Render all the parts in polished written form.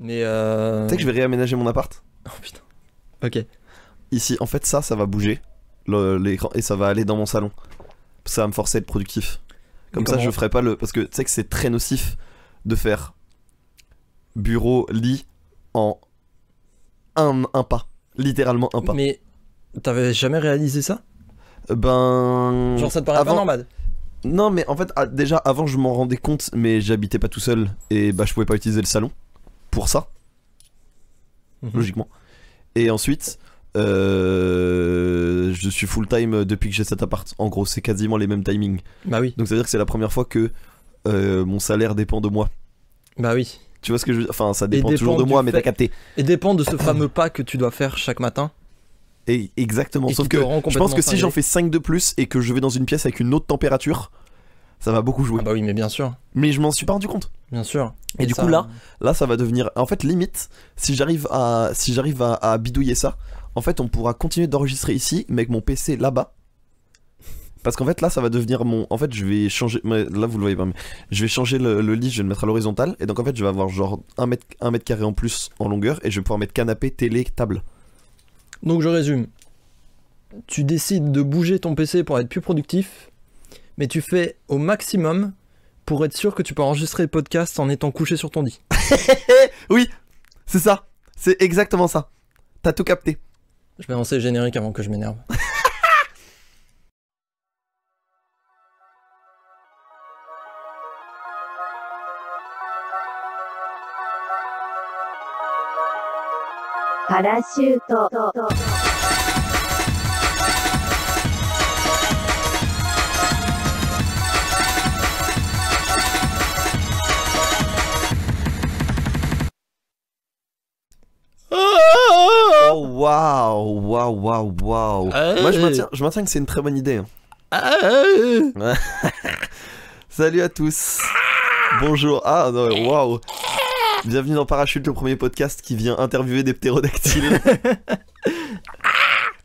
Mais Tu sais que je vais réaménager mon appart. Oh putain. Ok. Ici, en fait, ça va bouger, l'écran, et ça va aller dans mon salon. Ça va me forcer à être productif. Comme ça, je ferai pas le... Parce que tu sais que c'est très nocif de faire bureau, lit en un pas. Littéralement un pas. Mais t'avais jamais réalisé ça? Ben... Genre ça te paraît pas normal? Non, mais en fait, déjà, avant, je m'en rendais compte, mais j'habitais pas tout seul, et bah je pouvais pas utiliser le salon pour ça, logiquement. Et ensuite... je suis full time depuis que j'ai cet appart. En gros, c'est quasiment les mêmes timings. Bah oui. Donc ça veut dire que c'est la première fois que mon salaire dépend de moi. Bah oui. Tu vois ce que je veux dire? Enfin, ça dépend toujours de moi, mais t'as capté. Et dépend de ce fameux pas que tu dois faire chaque matin. Et exactement. Sauf que je pense que si j'en fais 5 de plus et que je vais dans une pièce avec une autre température, ça va beaucoup jouer. Ah bah oui, mais bien sûr. Mais je m'en suis pas rendu compte. Bien sûr. Et du coup là, ça va devenir... En fait, limite, si j'arrive à bidouiller ça, en fait, on pourra continuer d'enregistrer ici, mais avec mon PC là-bas. Parce qu'en fait, là, ça va devenir mon... En fait, je vais changer... Là, vous le voyez pas, mais... Je vais changer le lit, je vais le mettre à l'horizontale. Et donc, en fait, je vais avoir genre 1 mètre carré en plus en longueur. Et je vais pouvoir mettre canapé, télé, table. Donc, je résume. Tu décides de bouger ton PC pour être plus productif. Mais tu fais au maximum pour être sûr que tu peux enregistrer le podcast en étant couché sur ton lit. Oui, c'est ça. C'est exactement ça. T'as tout capté. Je vais lancer le générique avant que je m'énerve. Parachute. Oh waouh, waouh. Moi je maintiens que c'est une très bonne idée. Hein. Salut à tous. Bonjour. Ah non, waouh. Bienvenue dans Parachute, le premier podcast qui vient interviewer des ptérodactyles. Tu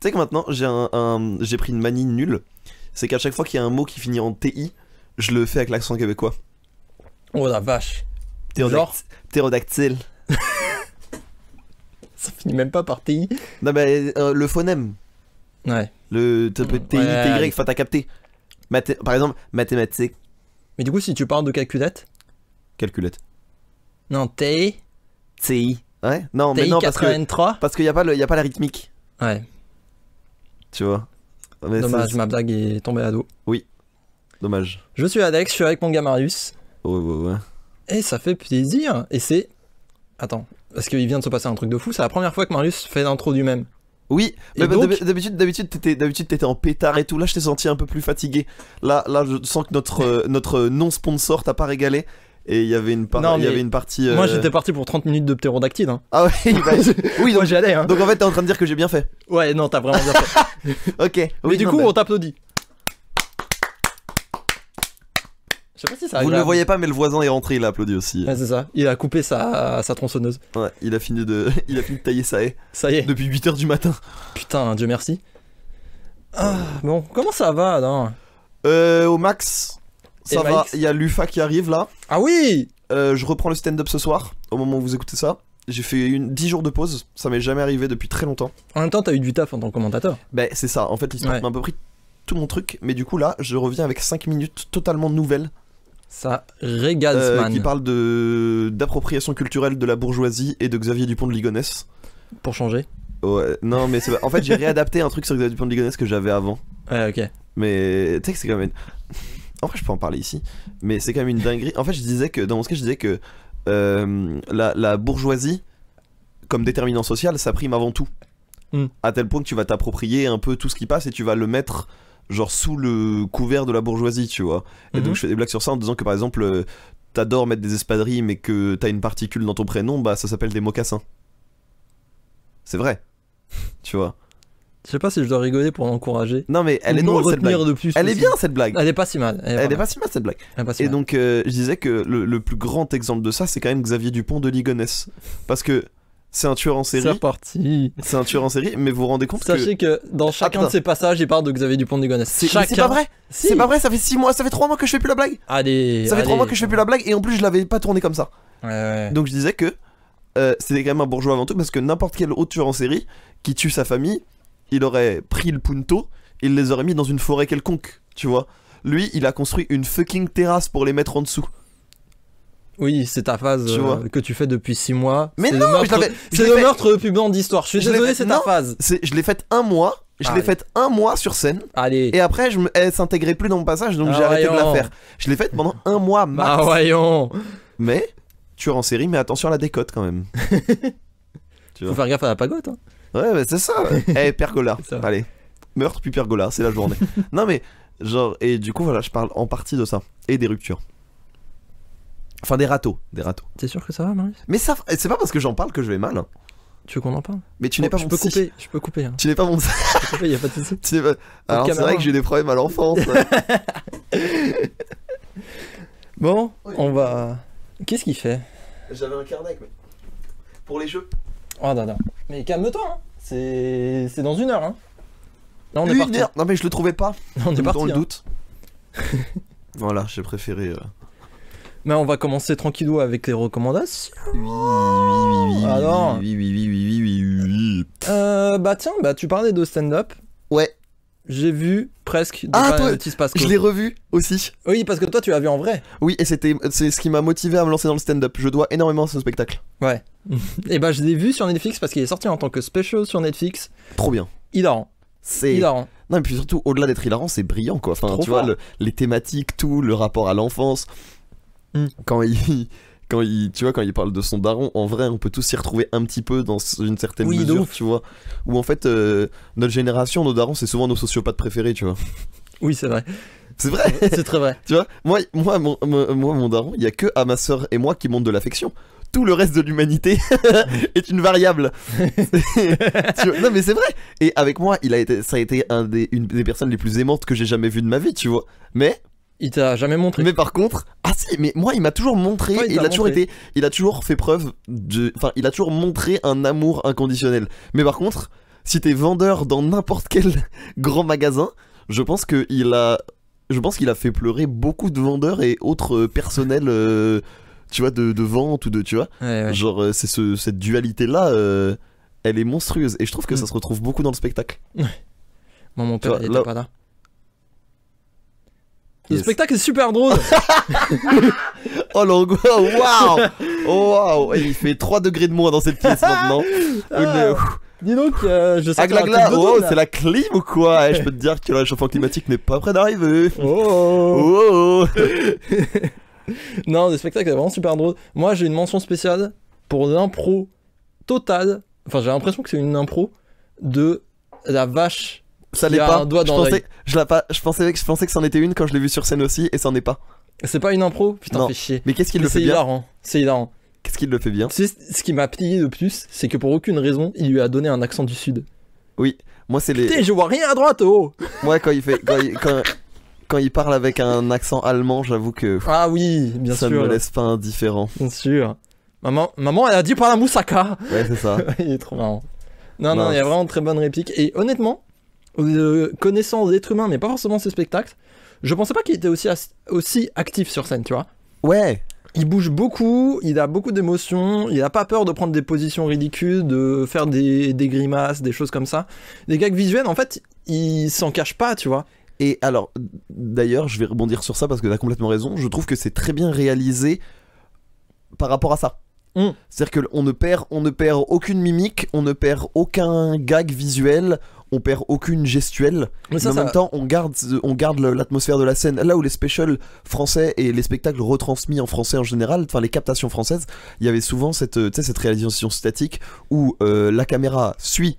sais que maintenant j'ai pris une manie nulle. C'est qu'à chaque fois qu'il y a un mot qui finit en TI, je le fais avec l'accent québécois. Oh la vache. Ptérodactyle. Ça finit même pas par TI. Non mais le phonème. Ouais. Le TI, TY, enfin t'as capté. Par exemple, mathématiques. Mais du coup, si tu parles de calculette. Calculette. Non, TI. TI. Ouais. Non, mais TI non, 83. parce qu'il y a pas la rythmique. Ouais. Tu vois. Mais dommage, ma blague est tombée à dos. Oui. Dommage. Je suis Alex, je suis avec mon gars Marius. Ouais. Et ça fait plaisir. Et c'est... Attends, parce qu'il vient de se passer un truc de fou. C'est la première fois que Marius fait l'intro du même. Oui, et mais donc... d'habitude t'étais en pétard et tout. Là je t'ai senti un peu plus fatigué. Là je sens que notre non-sponsor t'a pas régalé. Et il y avait une partie... Moi j'étais parti pour 30 minutes de ptérodactyle. Hein. Ah ouais, oui, donc moi j'y allais. Hein. Donc en fait t'es en train de dire que j'ai bien fait. Ouais, non, t'as vraiment bien fait. Ok. Mais oui, du coup on t'applaudit. Je sais pas si ça. Vous ne le voyez pas, mais le voisin est rentré, il a applaudi aussi. Ouais, c'est ça. Il a coupé sa tronçonneuse. Ouais, il a fini de tailler sa haie. Ça y est. Depuis 8h du matin. Putain, Dieu merci. Ah, bon, comment ça va, non? Au max, ça va. Il y a l'UFA qui arrive là. Ah oui. Je reprends le stand-up ce soir, au moment où vous écoutez ça. J'ai fait 10 jours de pause, ça m'est jamais arrivé depuis très longtemps. En même temps, t'as eu du taf en tant que commentateur. Bah, c'est ça. En fait, l'histoire m'a un peu pris tout mon truc. Mais du coup, là, je reviens avec 5 minutes totalement nouvelles. Ça régale, man. Qui parle d'appropriation culturelle de la bourgeoisie et de Xavier Dupont de Ligonnès. Pour changer. Ouais, non mais en fait j'ai réadapté un truc sur Xavier Dupont de Ligonnès que j'avais avant. Ouais, ok. Mais tu sais que c'est quand même en vrai je peux en parler ici. Mais c'est quand même une dinguerie. En fait je disais que, dans mon sketch je disais que la bourgeoisie comme déterminant social ça prime avant tout. À tel point que tu vas t'approprier un peu tout ce qui passe et tu vas le mettre genre sous le couvert de la bourgeoisie, tu vois. Et donc je fais des blagues sur ça en disant que par exemple t'adores mettre des espadrilles mais que t'as une particule dans ton prénom, bah ça s'appelle des mocassins. C'est vrai. Tu vois. Je sais pas si je dois rigoler pour l'encourager. Non mais elle est drôle cette blague. Elle est bien cette blague. Elle est pas si mal. Elle est pas si mal cette blague. Et donc je disais que le plus grand exemple de ça c'est quand même Xavier Dupont de Ligonnès. Parce que c'est un tueur en série. C'est parti. C'est un tueur en série, mais vous vous rendez compte Sachez que dans chacun de ces passages, il parle de Xavier Dupont de Ligonnès. C'est pas vrai. Si. C'est pas vrai, ça fait 6 mois, ça fait 3 mois que je fais plus la blague. Allez. Ça fait 3 mois que je fais plus la blague et en plus je l'avais pas tourné comme ça. Ouais. Donc je disais que c'était quand même un bourgeois avant tout, parce que n'importe quel autre tueur en série qui tue sa famille, il aurait pris le punto, il les aurait mis dans une forêt quelconque, tu vois. Lui, il a construit une fucking terrasse pour les mettre en dessous. Oui, c'est ta phase Tu vois. que tu fais depuis 6 mois. Mais c'est non, le meurtre, je l'avais- je c'est l'ai le fait- meurtre le plus blanc d'histoire. Je suis Je l'ai désolé, fait- c'est ta non. phase. Je l'ai faite un mois, je l'ai Allez. faite un mois sur scène, Allez. et après, elle s'intégrait plus dans mon passage, donc Ah, j'ai arrêté de la voyons. faire. Je l'ai faite pendant un mois max. Ah voyons. Mais, tueur en série, mais attention à la décote quand même. Tu Faut vois. faire gaffe à la pagote. Hein. Ouais, mais c'est ça. Pergola. C'est ça. Allez. Meurtre puis pergola, c'est la journée. Non mais, genre, et du coup, voilà, je parle en partie de ça. Et des ruptures. Enfin, des râteaux. Des râteaux. T'es sûr que ça va, Marius? Mais ça, c'est pas parce que j'en parle que je vais mal. Hein. Tu veux qu'on en parle? Mais tu n'es pas je mon peux psy. couper. Je peux couper. Hein. Tu n'es pas mon. Je peux couper, y a pas de souci. Tu n'es pas. Alors, c'est caméra. vrai que j'ai eu des problèmes à l'enfance. Bon, Oui. on va. Qu'est-ce qu'il fait? J'avais un carnet, mais. Pour les jeux. Oh dada. Mais calme-toi. Hein. C'est dans 1 heure. Hein. Là, on est Une parti. heure. Non, mais je le trouvais pas. On est Dans parti. le Hein. doute. Voilà, j'ai préféré. Mais on va commencer tranquillou avec les recommandations. Oui. Alors. Oui. Bah tiens, bah tu parlais de stand-up. Ouais, J'ai vu presque Ah, toi, Otis Pasco. je l'ai revu aussi. Oui, parce que toi tu l'as vu en vrai. Oui, et c'est ce qui m'a motivé à me lancer dans le stand-up. Je dois énormément à ce spectacle. Ouais. Et bah je l'ai vu sur Netflix parce qu'il est sorti en tant que special sur Netflix. Trop bien. Hilarant. C'est. Hilarant. Non, et puis surtout, au-delà d'être hilarant, c'est brillant quoi. Enfin, Trop tu vois, fort. les thématiques, tout, le rapport à l'enfance. Mm. Quand il parle de son daron, en vrai, on peut tous s'y retrouver un petit peu dans une certaine Oui, de mesure, ouf. tu vois. Où en fait, notre génération, nos darons, c'est souvent nos sociopathes préférés, tu vois. Oui, c'est vrai. C'est vrai, C'est très vrai. tu vois. Mon daron, il y a que à ma sœur et moi qui montre de l'affection. Tout le reste de l'humanité est une variable. Tu vois, non mais c'est vrai. Et avec moi, ça a été une des personnes les plus aimantes que j'ai jamais vues de ma vie, tu vois. Mais Il t'a jamais montré. Mais par contre, ah si, mais moi il m'a toujours montré, Ouais, et il a toujours fait preuve enfin il a toujours montré un amour inconditionnel. Mais par contre, si t'es vendeur dans n'importe quel grand magasin, je pense qu'il a fait pleurer beaucoup de vendeurs et autres personnels, tu vois, de vente ou de, tu vois, Ouais, ouais. genre c'est cette dualité là, elle est monstrueuse et je trouve que ça se retrouve beaucoup dans le spectacle. Moi, mon Tu père vois, il était là- pas là. Le Yes. spectacle est super drôle. Oh l'angoisse, waouh, waouh, il fait 3 degrés de moins dans cette pièce maintenant. Ah. Dis donc, je sais Aglagla, oh, c'est la clim ou quoi? Je peux te dire que le réchauffement climatique n'est pas près d'arriver. Oh. Oh. Non, le spectacle est vraiment super drôle. Moi, j'ai une mention spéciale pour l'impro totale. Enfin, j'ai l'impression que c'est une impro de la vache. Ça Il l'est y a pas. un doigt dans l'œil. Je pensais que c'en était une quand je l'ai vu sur scène aussi, et c'en est pas. C'est pas une impro? Putain, Non. fait chier. Mais qu'est-ce qui Mais le fait c'est bien? hilarant. C'est hilarant. Qu'est-ce qui le fait bien? Tu sais, ce qui m'a plié le plus, c'est que pour aucune raison, il lui a donné un accent du sud. Oui, moi c'est les. Putain, je vois rien à droite, oh! Moi quand il parle avec un accent allemand, j'avoue que Ah oui, bien ça sûr. ne me laisse pas indifférent. Bien sûr. Maman, elle a dit par la moussaka. Ouais, c'est ça. Il est trop marrant. Non, Non, il y a vraiment de très bonnes répliques. Et honnêtement, connaissant l'être humain, mais pas forcément ses spectacles, je pensais pas qu'il était aussi actif sur scène, tu vois. Ouais. Il bouge beaucoup, il a beaucoup d'émotions, il a pas peur de prendre des positions ridicules, de faire des grimaces, des choses comme ça. Des gags visuels, en fait, il s'en cache pas, tu vois. Et alors, d'ailleurs, je vais rebondir sur ça parce que t'as complètement raison. Je trouve que c'est très bien réalisé par rapport à ça. C'est-à-dire qu'on ne perd aucune mimique, on ne perd aucun gag visuel, on perd aucune gestuelle. Mais Mais en même temps, on garde l'atmosphère de la scène. Là où les specials français et les spectacles retransmis en français en général, enfin les captations françaises, il y avait souvent cette réalisation statique où la caméra suit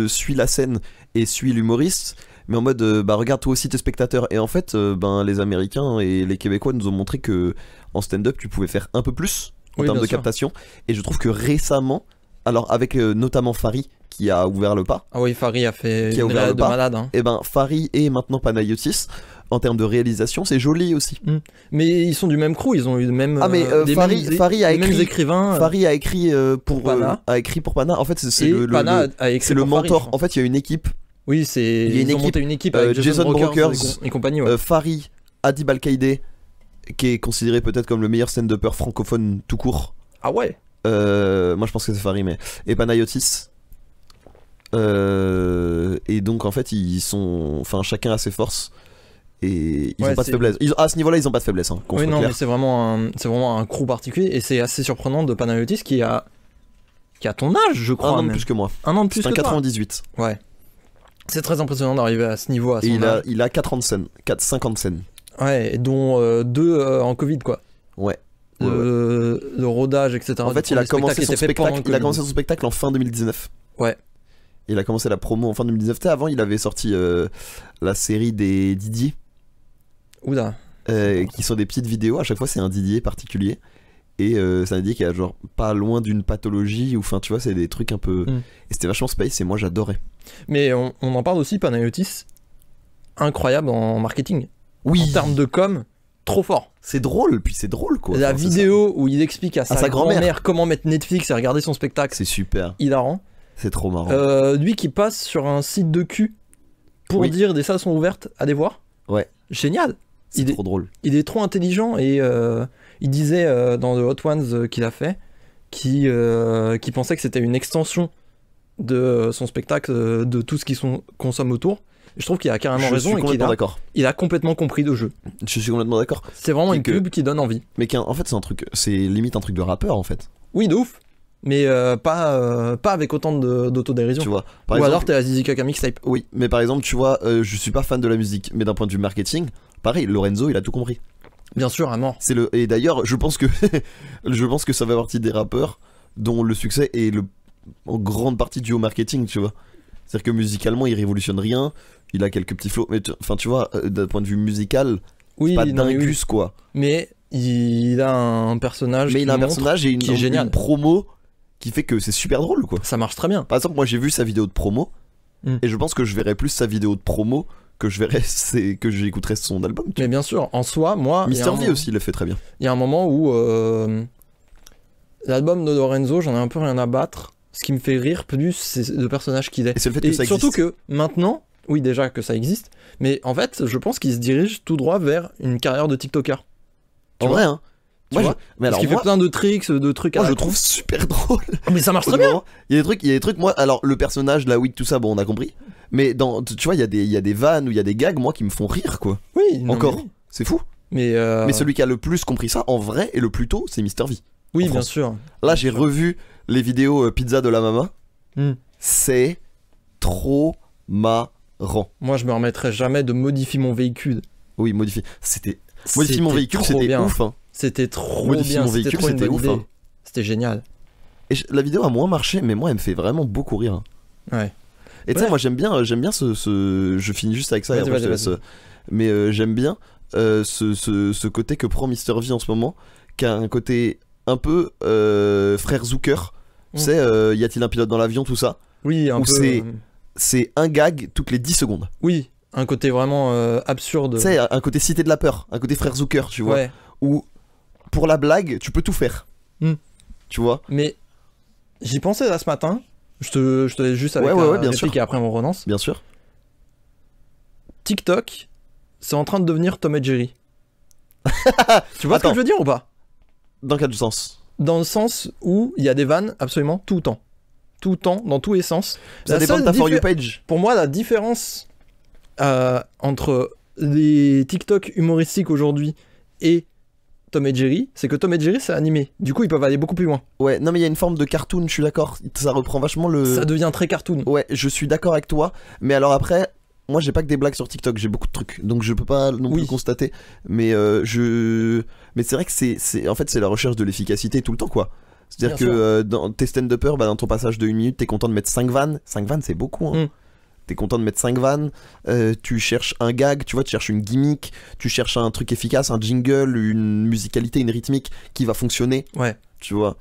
suit la scène et suit l'humoriste, mais en mode regarde toi aussi tes spectateurs. Et en fait les Américains et les Québécois nous ont montré que en stand-up tu pouvais faire un peu plus en Oui, termes bien de sûr. captation. Et je trouve que récemment, alors avec notamment Fari qui a ouvert le pas, Ah oui, Fari a fait Qui a une ouvert réal le de pas. malade. Hein. et Fari et maintenant Panayotis, en termes de réalisation, c'est joli aussi. Mais ils sont du même crew, ils ont eu le même. Ah, mais, des Fari- mêmes Fari a les mêmes écrit- écrivains. Fari a écrit pour Pana. Pana. En fait, c'est Et le Pana a écrit c'est le pour Fari, mentor. je crois. En fait, il y a une équipe. Oui, c'est. Il y a une Ils ont équipe, monté une équipe avec Jason Brokers et compagnie. Ouais. Fari, Adib Al-Qaïdé qui est considéré peut-être comme le meilleur stand-upper francophone tout court. Ah ouais. Moi je pense que c'est Fary, mais et Panayotis. Et donc en fait ils sont, enfin chacun a ses forces et ils ont pas de faiblesse. À ce niveau-là ils ont pas de faiblesse. Hein, oui non, mais c'est vraiment un crew particulier et c'est assez surprenant de Panayotis qui a ton âge, je crois. Un an de même. plus que moi. Un an de plus c'est que un toi. 98. Ouais. C'est très impressionnant d'arriver à ce niveau à son âge. Il a 4 ans de scène, 50 scènes. Ouais, dont 2 en Covid quoi. Ouais. Le rodage, etc. En fait, il a commencé son spectacle en fin 2019. Ouais. Il a commencé la promo en fin 2019. Tu sais, avant, il avait sorti la série des Didier. Oula. Qui sont des petites vidéos. À chaque fois, c'est un Didier particulier. Et c'est un Didier qui a genre pas loin d'une pathologie. Ou enfin, tu vois, c'est des trucs un peu. Et c'était vachement space et moi, j'adorais. Mais on en parle aussi, Panayotis. Incroyable en marketing. Oui. En termes de com. Trop fort. C'est drôle, puis c'est drôle quoi. La vidéo où il explique à sa grand-mère comment mettre Netflix et regarder son spectacle. C'est super. Hilarant. C'est trop marrant. Lui qui passe sur un site de cul pour dire des salles sont ouvertes, allez voir. Ouais. Génial. C'est trop drôle. Il est trop intelligent et il disait dans The Hot Ones qu'il a fait qui pensait que c'était une extension de son spectacle, de tout ce qu'il consomme autour. Je trouve qu'il a carrément raison et qu'il a complètement compris le jeu. Je suis complètement d'accord. C'est vraiment une pub qui donne envie. Mais en fait, c'est limite un truc de rappeur en fait. Oui, de ouf. Mais pas avec autant d'autodérision. Tu vois. Ou exemple, alors t'es à Zizi Kaka Mixtape. Oui, mais par exemple, tu vois, je suis pas fan de la musique, mais d'un point de vue marketing, pareil, Lorenzo, il a tout compris. Bien sûr, à mort. Et d'ailleurs, je pense que ça fait partie des rappeurs dont le succès est en grande partie dû au marketing, tu vois. C'est-à-dire que musicalement, il révolutionne rien. Il a quelques petits flots, mais enfin tu vois, d'un point de vue musical, c'est pas dingus quoi. Mais il a un personnage. Mais il a un personnage et qui est génial. Une promo qui fait que c'est super drôle quoi. Ça marche très bien. Par exemple, moi j'ai vu sa vidéo de promo et je pense que je verrai plus sa vidéo de promo que j'écouterai son album. Mais bien sûr, en soi, moi. Mr V aussi il le fait très bien. Il y a un moment où l'album de Lorenzo, j'en ai un peu rien à battre. Ce qui me fait rire plus, c'est le personnage qu'il est. Et c'est le fait que ça existe. Surtout que maintenant. Oui, déjà que ça existe, mais en fait, je pense qu'il se dirige tout droit vers une carrière de TikToker. En vrai, hein. Parce qu'il fait plein de tricks, de trucs. Moi, je trouve super drôle. Mais ça marche très bien. Il y a des trucs. Moi, alors le personnage, la wig, tout ça, bon, on a compris. Mais tu vois, il y a des vannes ou il y a des gags, moi, qui me font rire, quoi. Oui. Encore. Oui. C'est fou. Mais celui qui a le plus compris ça, en vrai, et le plus tôt, c'est Mr V. Oui, bien sûr. Là, j'ai revu les vidéos pizza de la mama. C'est trop marrant. Moi, je me remettrai jamais de modifier mon véhicule. Oui, modifier mon véhicule, c'était bien. ouf. Hein. C'était trop modifier bien. Mon véhicule, c'était ouf. Hein. C'était génial. Et la vidéo a moins marché, mais moi, elle me fait vraiment beaucoup rire. Hein. Ouais. Et tu sais, moi, j'aime bien ce. Je finis juste avec ça. Et après, je te laisse. Mais j'aime bien ce côté que prend Mr V en ce moment, qui a un côté un peu frère Zucker. Tu sais, y a-t-il un pilote dans l'avion, tout ça. Oui, un peu. C'est un gag toutes les 10 secondes. Oui, un côté vraiment absurde. Tu sais, un côté cité de la peur, un côté frère Zucker, tu vois. Ouais. Où, pour la blague, tu peux tout faire. Tu vois. Mais j'y pensais là ce matin. Je te laisse juste avec la réplique et après on relance. Bien sûr. TikTok, c'est en train de devenir Tom et Jerry. Tu vois ce que je veux dire ou pas? Dans quel sens? Dans le sens où il y a des vannes absolument tout le temps. Tout le temps, dans tous les sens. Ça dépend de ta For You page. Pour moi, la différence entre les TikTok humoristiques aujourd'hui et Tom et Jerry, c'est que Tom et Jerry, c'est animé. Du coup, ils peuvent aller beaucoup plus loin. Ouais, non mais il y a une forme de cartoon, je suis d'accord. Ça reprend vachement Ça devient très cartoon. Ouais, je suis d'accord avec toi. Mais alors après, moi j'ai pas que des blagues sur TikTok, j'ai beaucoup de trucs. Donc je peux pas non plus constater. Mais mais c'est vrai que en fait, c'est la recherche de l'efficacité tout le temps, quoi. C'est-à-dire que dans tes stand-uppers, dans ton passage de 1 minute, t'es content de mettre 5 vannes. 5 vannes, c'est beaucoup. Hein. T'es content de mettre 5 vannes. Tu cherches un gag, tu vois, tu cherches une gimmick. Tu cherches un truc efficace, un jingle, une musicalité, une rythmique qui va fonctionner. Ouais. Tu vois.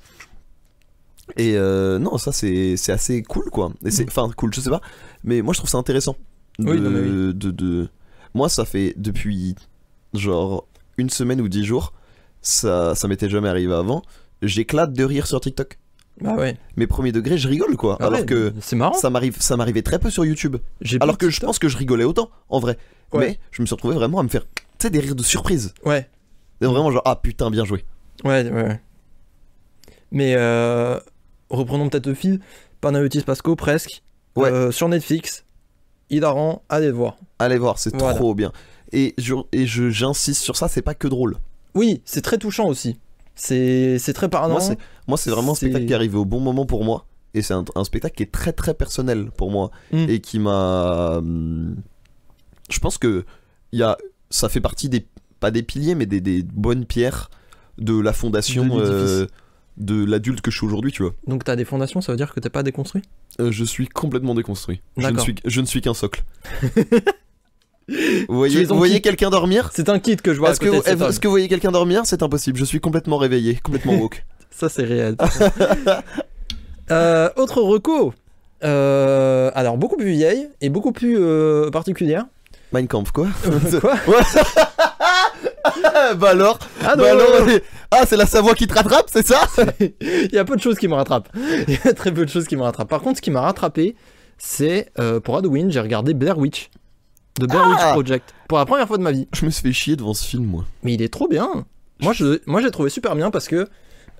Et non, ça, c'est assez cool, quoi. Enfin, cool, je sais pas. Mais moi, je trouve ça intéressant. Moi, ça fait depuis genre 1 semaine ou 10 jours. Ça m'était jamais arrivé avant. J'éclate de rire sur TikTok. Bah ouais. Mais premier degré, je rigole quoi. Alors que c'est marrant. Ça m'arrivait très peu sur YouTube. Alors que je pense que je rigolais autant en vrai. Ouais. Mais je me suis retrouvé vraiment à me faire, tu sais, des rires de surprise. Ouais. C'est vraiment genre, ah putain, bien joué. Ouais. Mais reprenons peut-être le fil. Panayotis Pasco, presque. Ouais. Sur Netflix. Hilarant, allez le voir. Allez voir, c'est Voilà. trop bien. Et j'insiste sur ça, c'est pas que drôle. Oui, c'est très touchant aussi. C'est très parlant. Moi, c'est vraiment un C'est- spectacle qui est arrivé au bon moment pour moi. Et c'est un spectacle qui est très très personnel pour moi. Et qui m'a. Je pense que ça fait partie pas des piliers, mais des bonnes pierres de la fondation De l'édifice. de l'adulte que je suis aujourd'hui, tu vois. Donc t'as des fondations, ça veut dire que t'es pas déconstruit? Je suis complètement déconstruit. D'accord. Je ne suis qu'un socle. Vous Tu voyez, es ton vous voyez kit. quelqu'un dormir? C'est un kit que je vois à Est-ce côté de cet homme. que vous voyez quelqu'un dormir? C'est impossible. Je suis complètement réveillé, complètement woke. Ça c'est réel. Autre reco. Alors beaucoup plus vieille et beaucoup plus particulière. Mein Kampf, quoi? Quoi? Bah alors, Ah non, bah alors, non, non. ah, c'est la Savoie qui te rattrape, c'est ça? Il y a peu de choses qui me rattrapent. Il y a très peu de choses qui me rattrapent. Par contre, ce qui m'a rattrapé, c'est pour Halloween, j'ai regardé Blair Witch. The Blair Witch Project. Pour la première fois de ma vie. Je me suis fait chier devant ce film, moi. Mais il est trop bien. Moi, j'ai trouvé super bien parce que,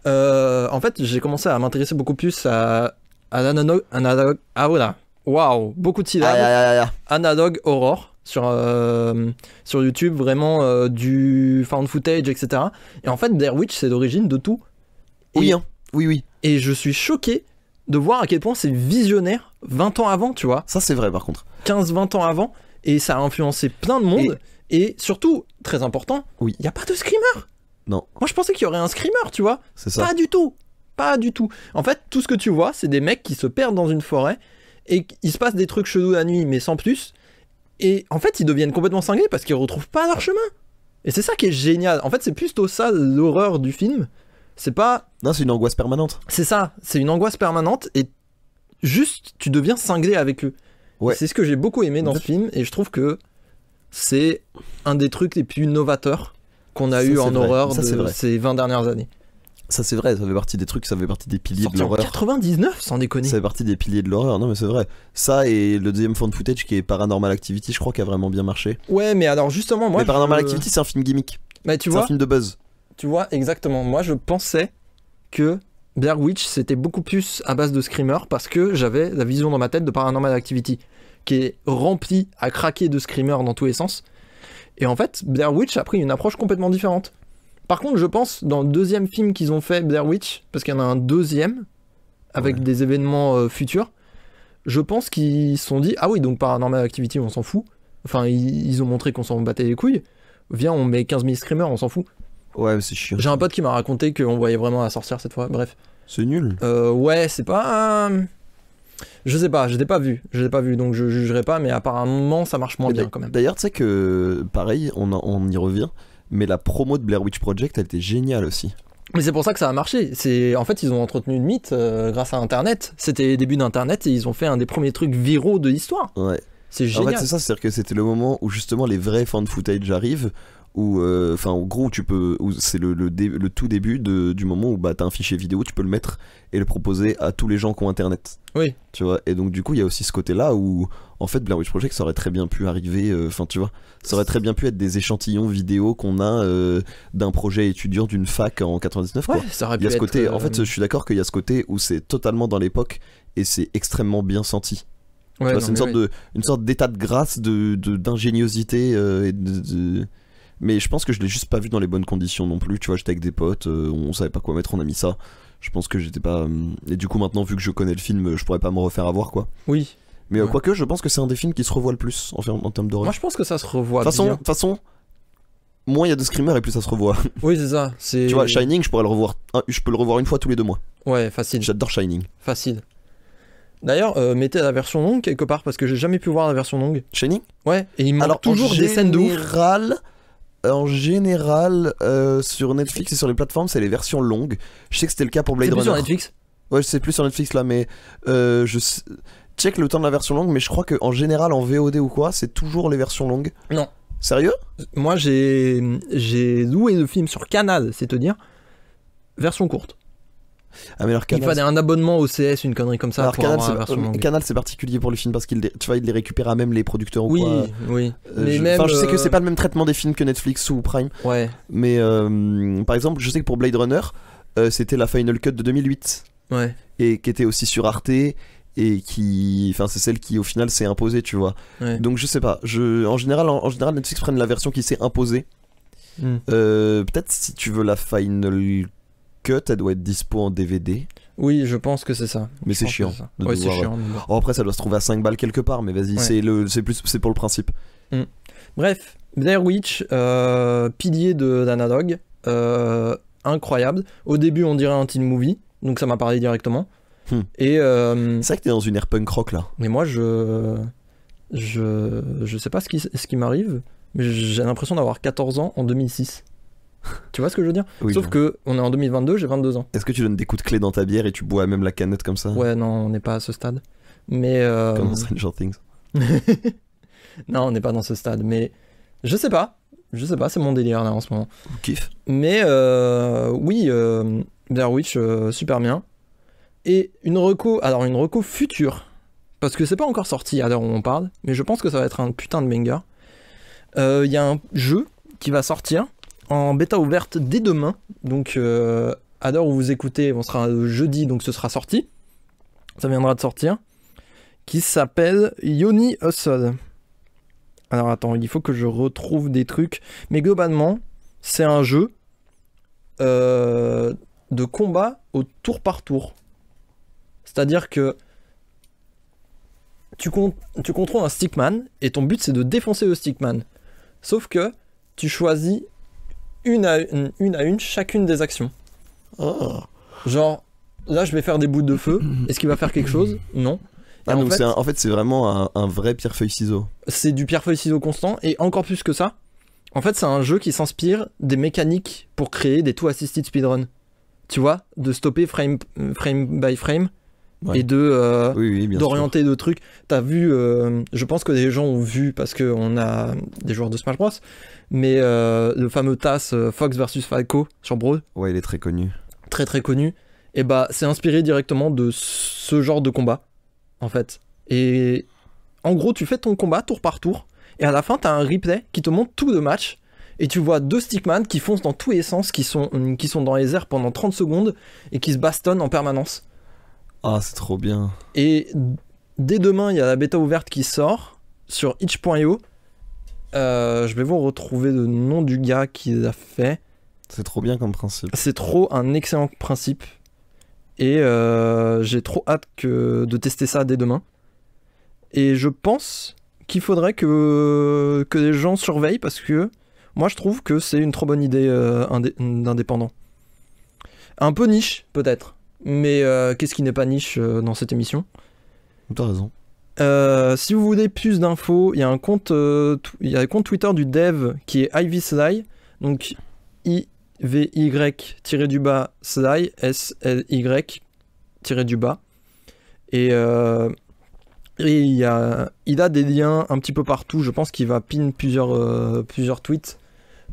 en fait, j'ai commencé à m'intéresser beaucoup plus à l'analogue. Ah voilà. Waouh, beaucoup de syllabes. Aïe, aïe, aïe, aïe. Analog Horror sur YouTube, vraiment du found footage, etc. Et en fait, Blair Witch, c'est l'origine de tout. Oui, Et- hein. Oui, oui. Et je suis choqué de voir à quel point c'est visionnaire 20 ans avant, tu vois. Ça, c'est vrai, par contre. 15-20 ans avant. Et ça a influencé plein de monde. Et surtout, très important, Oui. il n'y a pas de screamer. Non, Moi, je pensais qu'il y aurait un screamer, tu vois. c'est ça. Pas du tout. Pas du tout. En fait, tout ce que tu vois, c'est des mecs qui se perdent dans une forêt et il se passe des trucs chelous la nuit, mais sans plus. Et en fait, ils deviennent complètement cinglés parce qu'ils retrouvent pas leur chemin. Et c'est ça qui est génial. En fait, c'est plutôt ça l'horreur du film. C'est pas. Non, c'est une angoisse permanente. C'est ça. C'est une angoisse permanente et juste, tu deviens cinglé avec eux. Ouais. C'est ce que j'ai beaucoup aimé dans ce film et je trouve que c'est un des trucs les plus novateurs qu'on a Ça, eu c'est en vrai. horreur Ça, c'est de vrai. ces 20 dernières années. Ça, c'est vrai, ça fait partie des trucs, ça fait partie des piliers Sorti de en l'horreur. 99, sans déconner. Ça fait partie des piliers de l'horreur, non mais c'est vrai. Ça et le deuxième found footage qui est Paranormal Activity, je crois qui a vraiment bien marché. Ouais, mais alors justement, moi. mais Paranormal Activity, c'est un film gimmick. Mais tu C'est un vois, film de buzz. exactement. Moi, je pensais que Blair Witch, c'était beaucoup plus à base de screamer parce que j'avais la vision dans ma tête de Paranormal Activity qui est remplie à craquer de screamers dans tous les sens. Et en fait, Blair Witch a pris une approche complètement différente. Par contre, je pense, dans le deuxième film qu'ils ont fait, Blair Witch, parce qu'il y en a un deuxième, avec Ouais. des événements futurs, je pense qu'ils se sont dit, ah oui, donc Paranormal Activity, on s'en fout. Enfin, ils ont montré qu'on s'en battait les couilles. Viens, on met 15 000 screamers, on s'en fout. Ouais, mais c'est chiant. J'ai un pote qui m'a raconté qu'on voyait vraiment la sorcière cette fois, bref. C'est nul. Ouais, c'est pas... Je sais pas, je l'ai pas vu, donc je jugerai pas, mais apparemment ça marche moins Et bien quand même. D'ailleurs, tu sais que, pareil, on y revient, mais la promo de Blair Witch Project, elle était géniale aussi. Mais c'est pour ça que ça a marché. En fait, ils ont entretenu le mythe grâce à Internet. C'était les débuts d'Internet et ils ont fait un des premiers trucs viraux de l'histoire. Ouais. C'est En génial. fait, c'est ça, c'est-à-dire que c'était le moment où justement les vrais found footage arrivent, où, enfin, en gros, où c'est le tout début du moment où bah, t'as un fichier vidéo, tu peux le mettre et le proposer à tous les gens qui ont Internet. Oui. Tu vois, et donc du coup, il y a aussi ce côté-là où, en fait, Blair Witch Project, ça aurait très bien pu arriver, enfin, tu vois, ça aurait très bien pu être des échantillons vidéo qu'on a d'un projet étudiant d'une fac en 99, quoi. Ouais, ça aurait Il pu y a ce être, côté, en fait, je suis d'accord qu'il y a ce côté où c'est totalement dans l'époque et c'est extrêmement bien senti. Tu ouais, vois, non, c'est mais une sorte d'état de grâce, d'ingéniosité et mais je pense que je l'ai juste pas vu dans les bonnes conditions non plus. Tu vois, j'étais avec des potes, on savait pas quoi mettre, on a mis ça. Je pense que j'étais pas. Et du coup, maintenant, vu que je connais le film, je pourrais pas me refaire avoir quoi. Oui. Mais Ouais. quoique, je pense que c'est un des films qui se revoit le plus en termes d'horreur. Moi, je pense que ça se revoit De toute bien. façon, moins il y a de screamers et plus ça se revoit. Oui, c'est ça. C'est... Tu vois, Shining, je pourrais le revoir. Je peux le revoir une fois tous les 2 mois. Ouais, facile. J'adore Shining. Facile. D'ailleurs, mettez la version longue quelque part parce que j'ai jamais pu voir la version longue. Shining. Ouais, et il manque Alors toujours des scènes de ouf. En général, sur Netflix et sur les plateformes, c'est les versions longues. Je sais que c'était le cas pour Blade C'est plus Runner. sur Netflix. Ouais, je sais plus sur Netflix là, mais check le temps de la version longue, mais je crois qu'en général, en VOD ou quoi, c'est toujours les versions longues. Non. Sérieux? Moi, j'ai loué le film sur Canal, c'est te dire, version courte. Ah, mais alors Il fallait un abonnement au CS, une connerie comme ça alors pour avoir la version longue. Canal c'est particulier pour les films parce qu'il tu vois, il les récupère à même les producteurs ou Oui, quoi. oui. Mais Je, même, je sais que c'est pas le même traitement des films que Netflix ou Prime. Ouais. Mais par exemple, je sais que pour Blade Runner, c'était la Final Cut de 2008. Ouais. Et qui était aussi sur Arte. Et qui. Enfin, c'est celle qui au final s'est imposée, tu vois. Ouais. Donc je sais pas. En général, Netflix prennent la version qui s'est imposée. Peut-être si tu veux la Final Cut, elle doit être dispo en DVD. Oui, je pense que c'est ça. Mais c'est chiant. De Ouais, c'est devoir- chiant. mais bon. Oh, après, ça doit se trouver à 5 balles quelque part, mais vas-y, Ouais. c'est pour le principe. Bref, Blair Witch, pilier de d'Anadog, incroyable. Au début, on dirait un teen movie, donc ça m'a parlé directement. Et C'est vrai que t'es dans une air punk rock là. mais moi, je sais pas ce qui m'arrive, mais j'ai l'impression d'avoir 14 ans en 2006. Tu vois ce que je veux dire? Oui, Sauf non. que on est en 2022, j'ai 22 ans. Est-ce que tu donnes des coups de clé dans ta bière et tu bois même la canette comme ça? Ouais, non, on n'est pas à ce stade. Mais Comme dans Stranger Things. non, on n'est pas dans ce stade. Mais je sais pas, c'est mon délire là en ce moment. Ou kiff. Mais oui, Blair Witch, super bien. Et une reco future, parce que c'est pas encore sorti à l'heure où on parle, mais je pense que ça va être un putain de banger. Il y a un jeu qui va sortir en bêta ouverte dès demain, donc à l'heure où vous écoutez, on sera jeudi, donc ce sera sorti. Ça viendra de sortir. Qui s'appelle Yoni Hustle. Alors attends, il faut que je retrouve des trucs. Mais globalement, c'est un jeu de combat au tour par tour. C'est-à-dire que tu contrôles un stickman et ton but c'est de défoncer le stickman. Sauf que tu choisis une à une chacune des actions. Oh. Genre, là je vais faire des bouts de feu. Est-ce qu'il va faire quelque chose? Non. Et Ah, donc en fait, c'est vraiment un vrai pierre-feuille-ciseau. c'est du pierre-feuille-ciseau constant, et encore plus que ça, en fait c'est un jeu qui s'inspire des mécaniques pour créer des two-assisted speedrun. Tu vois, de stopper frame by frame, Ouais. et de Oui, bien sûr. d'orienter le truc. T'as vu, je pense que les gens ont vu, parce qu'on a des joueurs de Smash Bros, mais le fameux TAS Fox versus Falco sur Brawl, Ouais, il est très connu. très très connu, et bah c'est inspiré directement de ce genre de combat, en fait. Et en gros, tu fais ton combat tour par tour, et à la fin, t'as un replay qui te montre tout le match, et tu vois deux stickman qui foncent dans tous les sens, qui sont dans les airs pendant 30 secondes, et qui se bastonnent en permanence. Ah, c'est trop bien. Et dès demain, il y a la bêta ouverte qui sort sur itch.io. Je vais vous retrouver le nom du gars qui l'a fait. C'est trop bien comme principe. C'est trop un excellent principe. Et j'ai trop hâte de tester ça dès demain. Et je pense qu'il faudrait que les gens surveillent, parce que moi je trouve que c'est une trop bonne idée d'indépendant. Un peu niche peut-être, mais qu'est-ce qui n'est pas niche dans cette émission? T'as raison. Si vous voulez plus d'infos, il y a un compte Twitter du dev qui est Ivy Sly, donc IVY-du-bas Sly, SLY-du-bas. Et il a des liens un petit peu partout. Je pense qu'il va pin plusieurs tweets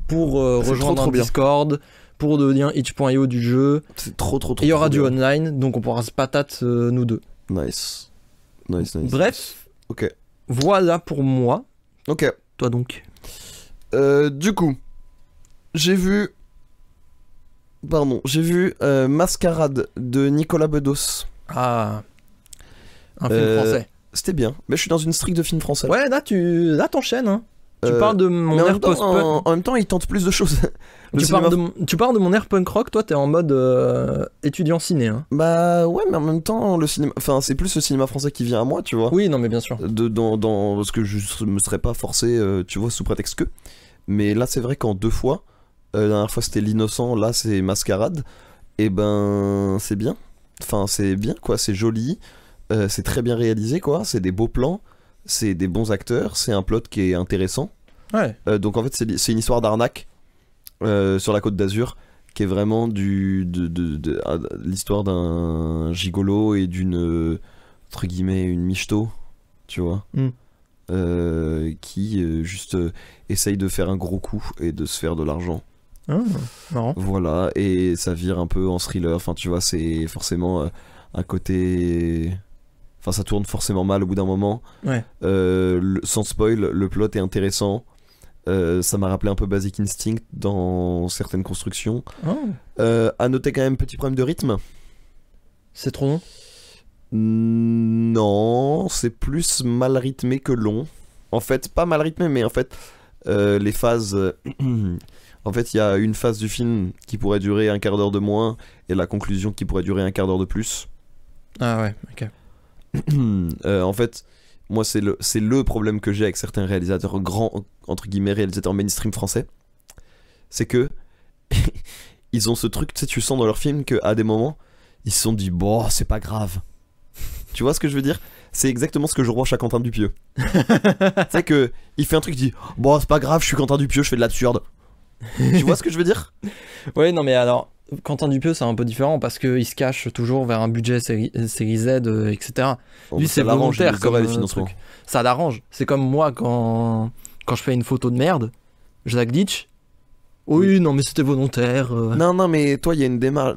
pour C'est rejoindre trop un bien. Discord, pour le lien itch.io du jeu. C'est trop. Et il y aura trop du bien. online, donc on pourra se patate nous deux. Nice. Bref, Ok. voilà pour moi. Ok. Toi donc. Du coup, j'ai vu Mascarade de Nicolas Bedos. Ah, un film français. C'était bien, mais je suis dans une streak de films français. Ouais, là t'enchaînes. Hein. Tu Euh, parles de mon mais en air même, temps, post-punk. en même temps, il tente plus de choses. Le Tu cinéma- parles de mon air punk rock. Toi, t'es en mode étudiant ciné. Hein. Bah ouais, mais en même temps, le cinéma, enfin, c'est plus le cinéma français qui vient à moi, tu vois. Oui, non, mais bien sûr. Parce que je me serais pas forcé, tu vois, sous prétexte que. Mais là, c'est vrai qu'en 2 fois, la dernière fois c'était L'Innocent, là c'est Mascarade. Et ben, c'est bien. Enfin, c'est bien, quoi. C'est joli. C'est très bien réalisé, quoi. C'est des beaux plans. C'est des bons acteurs. C'est un plot qui est intéressant. Ouais. Donc en fait, c'est une histoire d'arnaque sur la Côte d'Azur, qui est vraiment l'histoire d'un gigolo et d'une entre guillemets une michto, tu vois, qui juste essaye de faire un gros coup et de se faire de l'argent Ah, marrant. Voilà, et ça vire un peu en thriller. Enfin, tu vois, c'est forcément un côté. Enfin, ça tourne forcément mal au bout d'un moment. Ouais. Sans spoil, le plot est intéressant. Ça m'a rappelé un peu Basic Instinct dans certaines constructions. Oh, À noter quand même, petit problème de rythme. c'est trop long. Non, c'est plus mal rythmé que long. En fait, pas mal rythmé, mais en fait, les phases. En fait, il y a une phase du film qui pourrait durer un quart d'heure de moins et la conclusion qui pourrait durer un quart d'heure de plus. Ah ouais, ok. En fait, moi, c'est le problème que j'ai avec certains réalisateurs grands, entre guillemets, réalisateurs mainstream français. C'est que ils ont ce truc, tu sais, tu sens dans leur film qu'à des moments, ils se sont dit, bon, c'est pas grave. Tu vois ce que je veux dire? C'est exactement ce que je reproche à Quentin Dupieux. Tu sais que il fait un truc, il dit, bon, c'est pas grave, je suis Quentin Dupieux, je fais de l'absurde. Tu vois ce que je veux dire? Ouais, non mais alors, Quentin Dupieux c'est un peu différent parce qu'il se cache toujours vers un budget série Z, etc. Bon, Lui ça c'est l'arrange, il volontaire les comme aurait, les financements. truc. Ça l'arrange. C'est comme moi quand je fais une photo de merde, je la glitch. Oui, non mais c'était volontaire. Non, mais toi, il y a une démarche.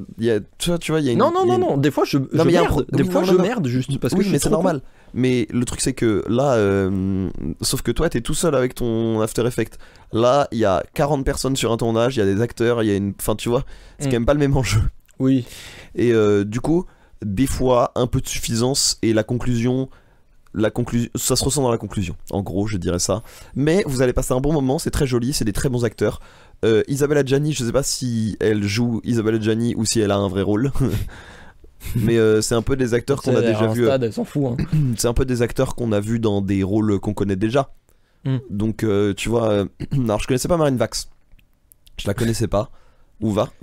Tu vois, il y a une. Non, il y a une- non, des fois je mais il y a un merde. Des oui, fois non, je non. merde juste parce que Oui, je suis mais c'est trop normal. Mais le truc, c'est que là, sauf que toi, t'es tout seul avec ton After Effects. Là, il y a 40 personnes sur un tournage, il y a des acteurs, il y a une. Enfin, tu vois, c'est quand même pas le même enjeu. con. Oui. Et du coup, des fois, un peu de suffisance et la conclusion. Ça se ressent dans la conclusion. En gros, je dirais ça. Mais vous allez passer un bon moment, c'est très joli, c'est des très bons acteurs. Isabelle Adjani, je sais pas si elle joue Isabelle Adjani ou si elle a un vrai rôle. Mais c'est un peu des acteurs qu'on a déjà vu. Elle s'en fout. Hein. C'est un peu des acteurs qu'on a vu dans des rôles qu'on connaît déjà. Donc tu vois, alors je connaissais pas Marine Vax. Je la connaissais pas. Ou Vars.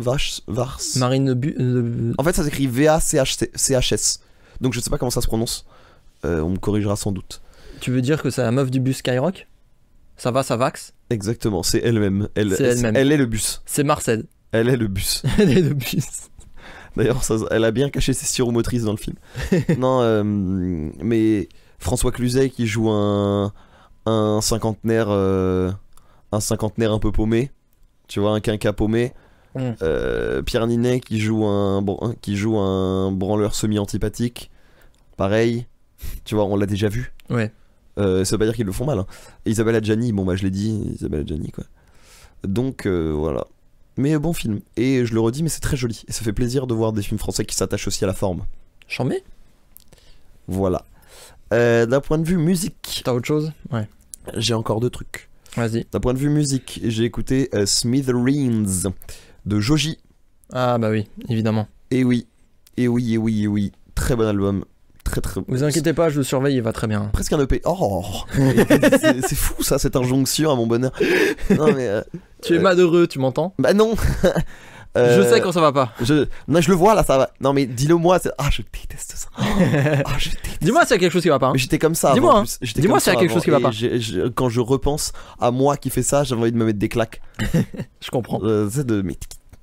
Marine En fait, ça s'écrit VACHS. Donc je sais pas comment ça se prononce. On me corrigera sans doute. Tu veux dire que c'est la meuf du bus Skyrock? Ça va, ça vax? Exactement, c'est elle-même. C'est elle-même. Elle est le bus. C'est Marcel. Elle est le bus. Elle est le bus. D'ailleurs, elle a bien caché ses syromotrices dans le film. Non, mais François Cluzet qui joue un cinquantenaire, un peu paumé. Tu vois, un quinquas paumé. Pierre Ninet qui joue un branleur semi-antipathique. Pareil. Tu vois, on l'a déjà vu. Ouais. Ça veut pas dire qu'ils le font mal. Hein. Et Isabelle Adjani, bon bah je l'ai dit, Isabelle Adjani quoi. Donc voilà. Mais bon film. Et je le redis, mais c'est très joli. Et ça fait plaisir de voir des films français qui s'attachent aussi à la forme. Chambé? Voilà. D'un point de vue musique, T'as autre chose? Ouais. j'ai encore deux trucs. Vas-y. D'un point de vue musique, j'ai écouté Smithereens de Joji. Ah bah oui, évidemment. Et oui. Très bon album. Très très bon. Vous inquiétez pas, je le surveille, il va très bien. Presque un EP. Oh c'est fou ça, cette injonction à mon bonheur. Non mais. Tu es malheureux, tu m'entends? Bah non. Je sais quand ça va pas. Non, je le vois là, ça va. Non mais dis-le moi. Ah, je déteste ça. Ah, je déteste. Dis-moi s'il y a quelque chose qui va pas. Hein. Mais j'étais comme ça. Dis-moi, avant, en hein. plus. J'étais Dis-moi comme s'il y a ça quelque chose qui va avant. pas. Et quand je repense à moi qui fait ça, j'ai envie de me mettre des claques. Je comprends. C'est de mais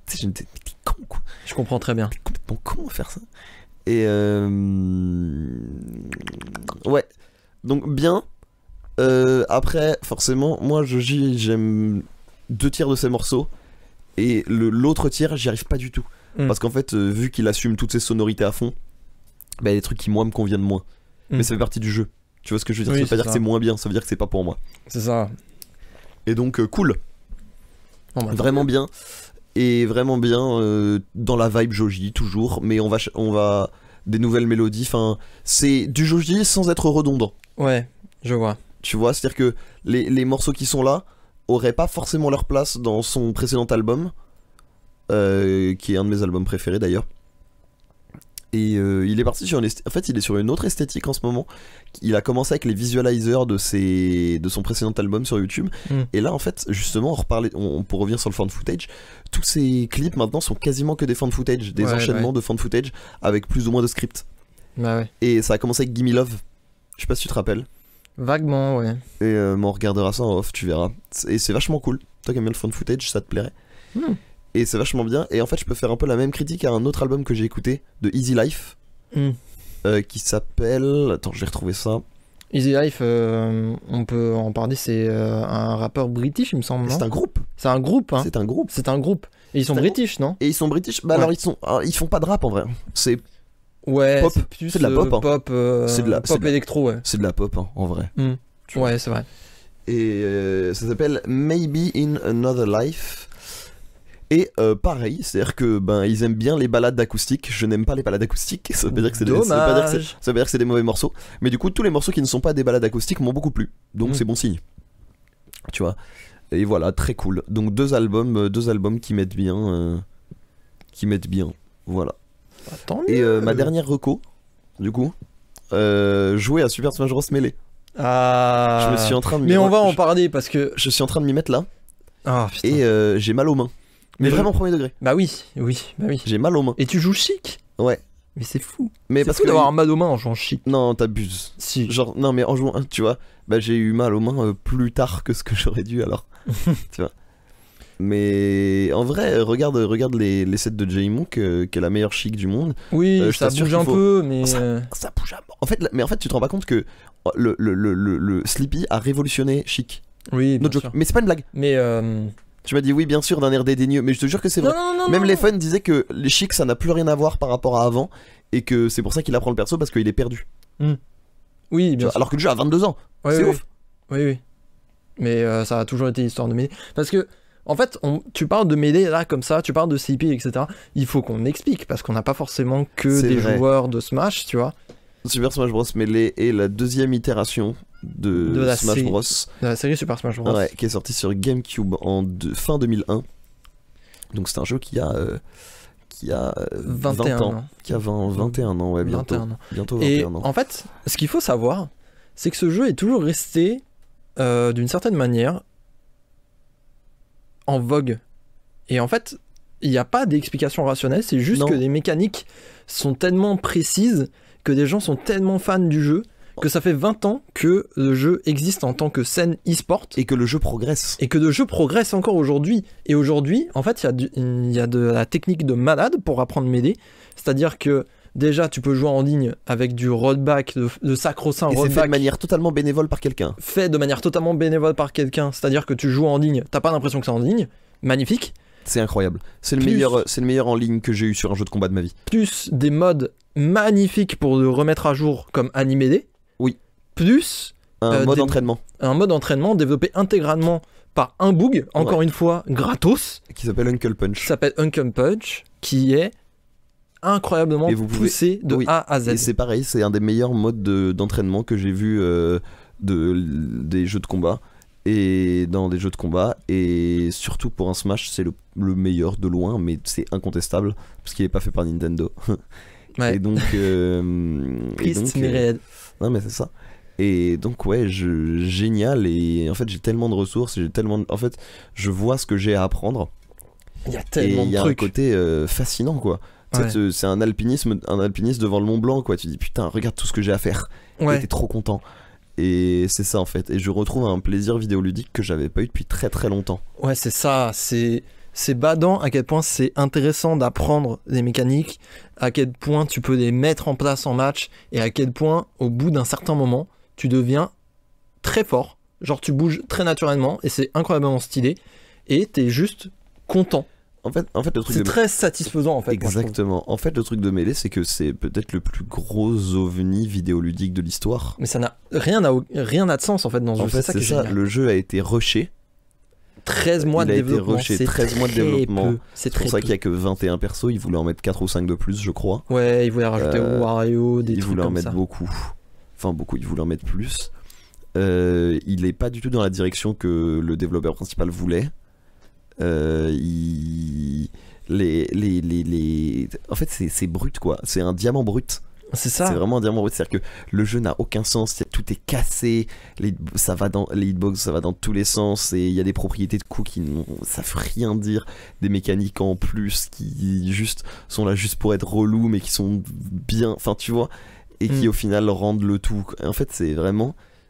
t'es con quoi. Je comprends très bien. T'es complètement con à faire ça. Et ouais. Donc bien. Après, forcément, moi j'aime 2 tiers de ses morceaux. Et l'autre tiers, j'y arrive pas du tout. Parce qu'en fait, vu qu'il assume toutes ses sonorités à fond, bah, il y a des trucs qui moi me conviennent moins. Mais ça fait partie du jeu. Tu vois ce que je veux dire? Oui, Ça veut pas c'est dire que c'est moins bien, ça veut dire que c'est pas pour moi. C'est ça. Et donc cool. Bon, bah, Vraiment bien. Et vraiment bien dans la vibe Joji toujours. Mais on va des nouvelles mélodies. Enfin, c'est du Joji sans être redondant. Ouais, je vois. Tu vois, c'est-à-dire que les morceaux qui sont là auraient pas forcément leur place dans son précédent album, qui est un de mes albums préférés d'ailleurs. Et il est parti sur en fait, il est sur une autre esthétique en ce moment. Il a commencé avec les visualizers de son précédent album sur YouTube. Et là, en fait, justement, pour revenir sur le fan footage, tous ces clips maintenant sont quasiment que des fan footage, des enchaînements de fan footage avec plus ou moins de script. Bah ouais. Et ça a commencé avec Gimme Love. Je sais pas si tu te rappelles. Vaguement, ouais. Et on regardera ça en off, tu verras. Et c'est vachement cool. Toi qui aimes bien le fan footage, ça te plairait. Et c'est vachement bien. Et en fait, je peux faire un peu la même critique à un autre album que j'ai écouté de Easy Life, qui s'appelle. Attends, je vais retrouver ça. Easy Life, on peut en parler, c'est un rappeur british, il me semble, non? C'est un groupe. C'est un groupe, hein. C'est un groupe. C'est un groupe. Et ils sont C'est un british, non? Et ils sont british. Bah Ouais. alors ils font pas de rap en vrai. C'est Ouais, Pop. c'est plus C'est de la pop, hein. pop, C'est de la- pop c'est de la- électro, ouais. c'est de la pop hein, en vrai. Tu vois. Ouais, c'est vrai. Et ça s'appelle Maybe in Another Life. Et pareil, c'est-à-dire que ils aiment bien les balades acoustiques. Je n'aime pas les balades acoustiques. Ça veut pas dire que c'est des, ça veut pas dire que c'est- Dommage. ça veut dire que c'est des mauvais morceaux. Mais du coup, tous les morceaux qui ne sont pas des balades acoustiques m'ont beaucoup plu. Donc Mm. c'est bon signe. Tu vois. Et voilà, très cool. Donc deux albums qui mettent bien. Voilà. Bah, tant Et mieux. ma dernière reco, du coup, jouer à Super Smash Bros Melee. Ah. Je me suis en train de m'y Mais on re- va en je- parler parce que. Je suis en train de m'y mettre là. Ah putain. Et j'ai mal aux mains. Mais Mais vraiment premier degré. Bah oui, oui, bah oui. J'ai mal aux mains. Et tu joues chic? Ouais. Mais c'est fou. Mais C'est parce fou que d'avoir un mal aux mains en jouant chic. non, t'abuses. Si. Genre non mais en jouant, tu vois, j'ai eu mal aux mains plus tard que ce que j'aurais dû alors. Tu vois. Mais en vrai, regarde les sets de J-Mook qui est la meilleure chic du monde. Oui, je ça t'assure bouge qu'il un faut- peu, mais. Ça bouge à mort. Mais en fait, tu te rends pas compte que le Sleepy a révolutionné chic. Oui, No bien joke. sûr. Mais c'est pas une blague. Mais. Tu m'as dit oui, bien sûr, d'un air dédaigneux, mais je te jure que c'est vrai. Non, Même les fans disaient que les chics ça n'a plus rien à voir par rapport à avant et que c'est pour ça qu'il apprend le perso parce qu'il est perdu. Oui, Tu bien vois, sûr. alors que le jeu a 22 ans. Ouais, c'est oui, ouf. Oui, oui. Mais ça a toujours été l'histoire de Melee. Parce que, en fait, tu parles de Melee là, comme ça, tu parles de CP, etc. Il faut qu'on explique, parce qu'on n'a pas forcément que C'est des vrai. joueurs de Smash, tu vois. Super Smash Bros Melee est la deuxième itération de la Smash série. Bros. De la série Super Smash Bros. Ouais, qui est sorti sur GameCube fin 2001. Donc c'est un jeu qui a 21 20 ans. ans. Qui a 21 ans, ouais, bientôt. 21 ans. Bientôt Et 21 ans. en fait, ce qu'il faut savoir, c'est que ce jeu est toujours resté, d'une certaine manière, en vogue. Et en fait, il n'y a pas d'explication rationnelle, c'est juste Non. que les mécaniques sont tellement précises, que des gens sont tellement fans du jeu, que ça fait 20 ans que le jeu existe en tant que scène e-sport, Et que le jeu progresse. et que le jeu progresse encore aujourd'hui. Et aujourd'hui, en fait, il y a de la technique de malade pour apprendre Melee. C'est-à-dire que déjà, tu peux jouer en ligne avec du rollback, de sacro-saint Et c'est fait de rollback manière totalement bénévole par quelqu'un. fait de manière totalement bénévole par quelqu'un. C'est-à-dire que tu joues en ligne, t'as pas l'impression que c'est en ligne. Magnifique. C'est incroyable. C'est le Plus- meilleur en ligne que j'ai eu sur un jeu de combat de ma vie. Plus des modes magnifiques pour le remettre à jour comme Animede. Oui. Plus Un mode des- entraînement un mode entraînement développé intégralement par un bug, encore une fois gratos, qui s'appelle Uncle qui Punch. s'appelle Uncle Punch, qui est incroyablement Et vous pouvez- poussé de oui. A à Z. Et c'est pareil, c'est un des meilleurs modes d'entraînement que j'ai vu des jeux de combat. Et dans des jeux de combat, et surtout pour un Smash, c'est le meilleur de loin, mais c'est incontestable parce qu'il est pas fait par Nintendo. Ouais. Et donc, Triste mais réel. non mais c'est ça. Et donc ouais, génial. Et en fait, j'ai tellement de ressources, en fait, je vois ce que j'ai à apprendre. Il y a Et tellement il y de a un trucs. côté fascinant quoi. Tu sais, Ouais. c'est un alpiniste devant le Mont Blanc quoi. Tu dis putain, regarde tout ce que j'ai à faire. Et Ouais. t'es trop content. Et c'est ça en fait. Et je retrouve un plaisir vidéoludique que j'avais pas eu depuis très très longtemps. Ouais, c'est ça. C'est badant à quel point c'est intéressant d'apprendre les mécaniques, à quel point tu peux les mettre en place en match, et à quel point, au bout d'un certain moment, tu deviens très fort. Genre, tu bouges très naturellement, et c'est incroyablement stylé, et t'es juste content. En fait le truc C'est de très satisfaisant, en fait. moi, je trouve. exactement. En fait, le truc de Melee, c'est que c'est peut-être le plus gros ovni vidéoludique de l'histoire. Mais ça n'a rien n'a de sens, en fait, dans ce En jeu. fait, C'est ça qui est génial. le jeu a été rushé. 13 mois il de a été développement. rushé, c'est 13 mois de très développement. peu. C'est C'est pour très ça peu. qu'il y a que 21 persos. Ils voulaient en mettre 4 ou 5 de plus, je crois. Ouais, ils voulaient rajouter Wario, des Ils trucs voulaient en comme mettre ça. beaucoup. Enfin, beaucoup, ils voulaient en mettre plus. Il est pas du tout dans la direction que le développeur principal voulait. En fait, c'est brut quoi. C'est un diamant brut. C'est ça. C'est vraiment un diamant brut. C'est-à-dire que le jeu n'a aucun sens. Tout est cassé. Les hitbox, ça va dans tous les sens. Et il y a des propriétés de coups qui ne savent rien dire. Des mécaniques en plus qui juste sont là juste pour être relous, mais qui sont bien. Enfin, tu vois. Et qui au final rendent le tout. En fait,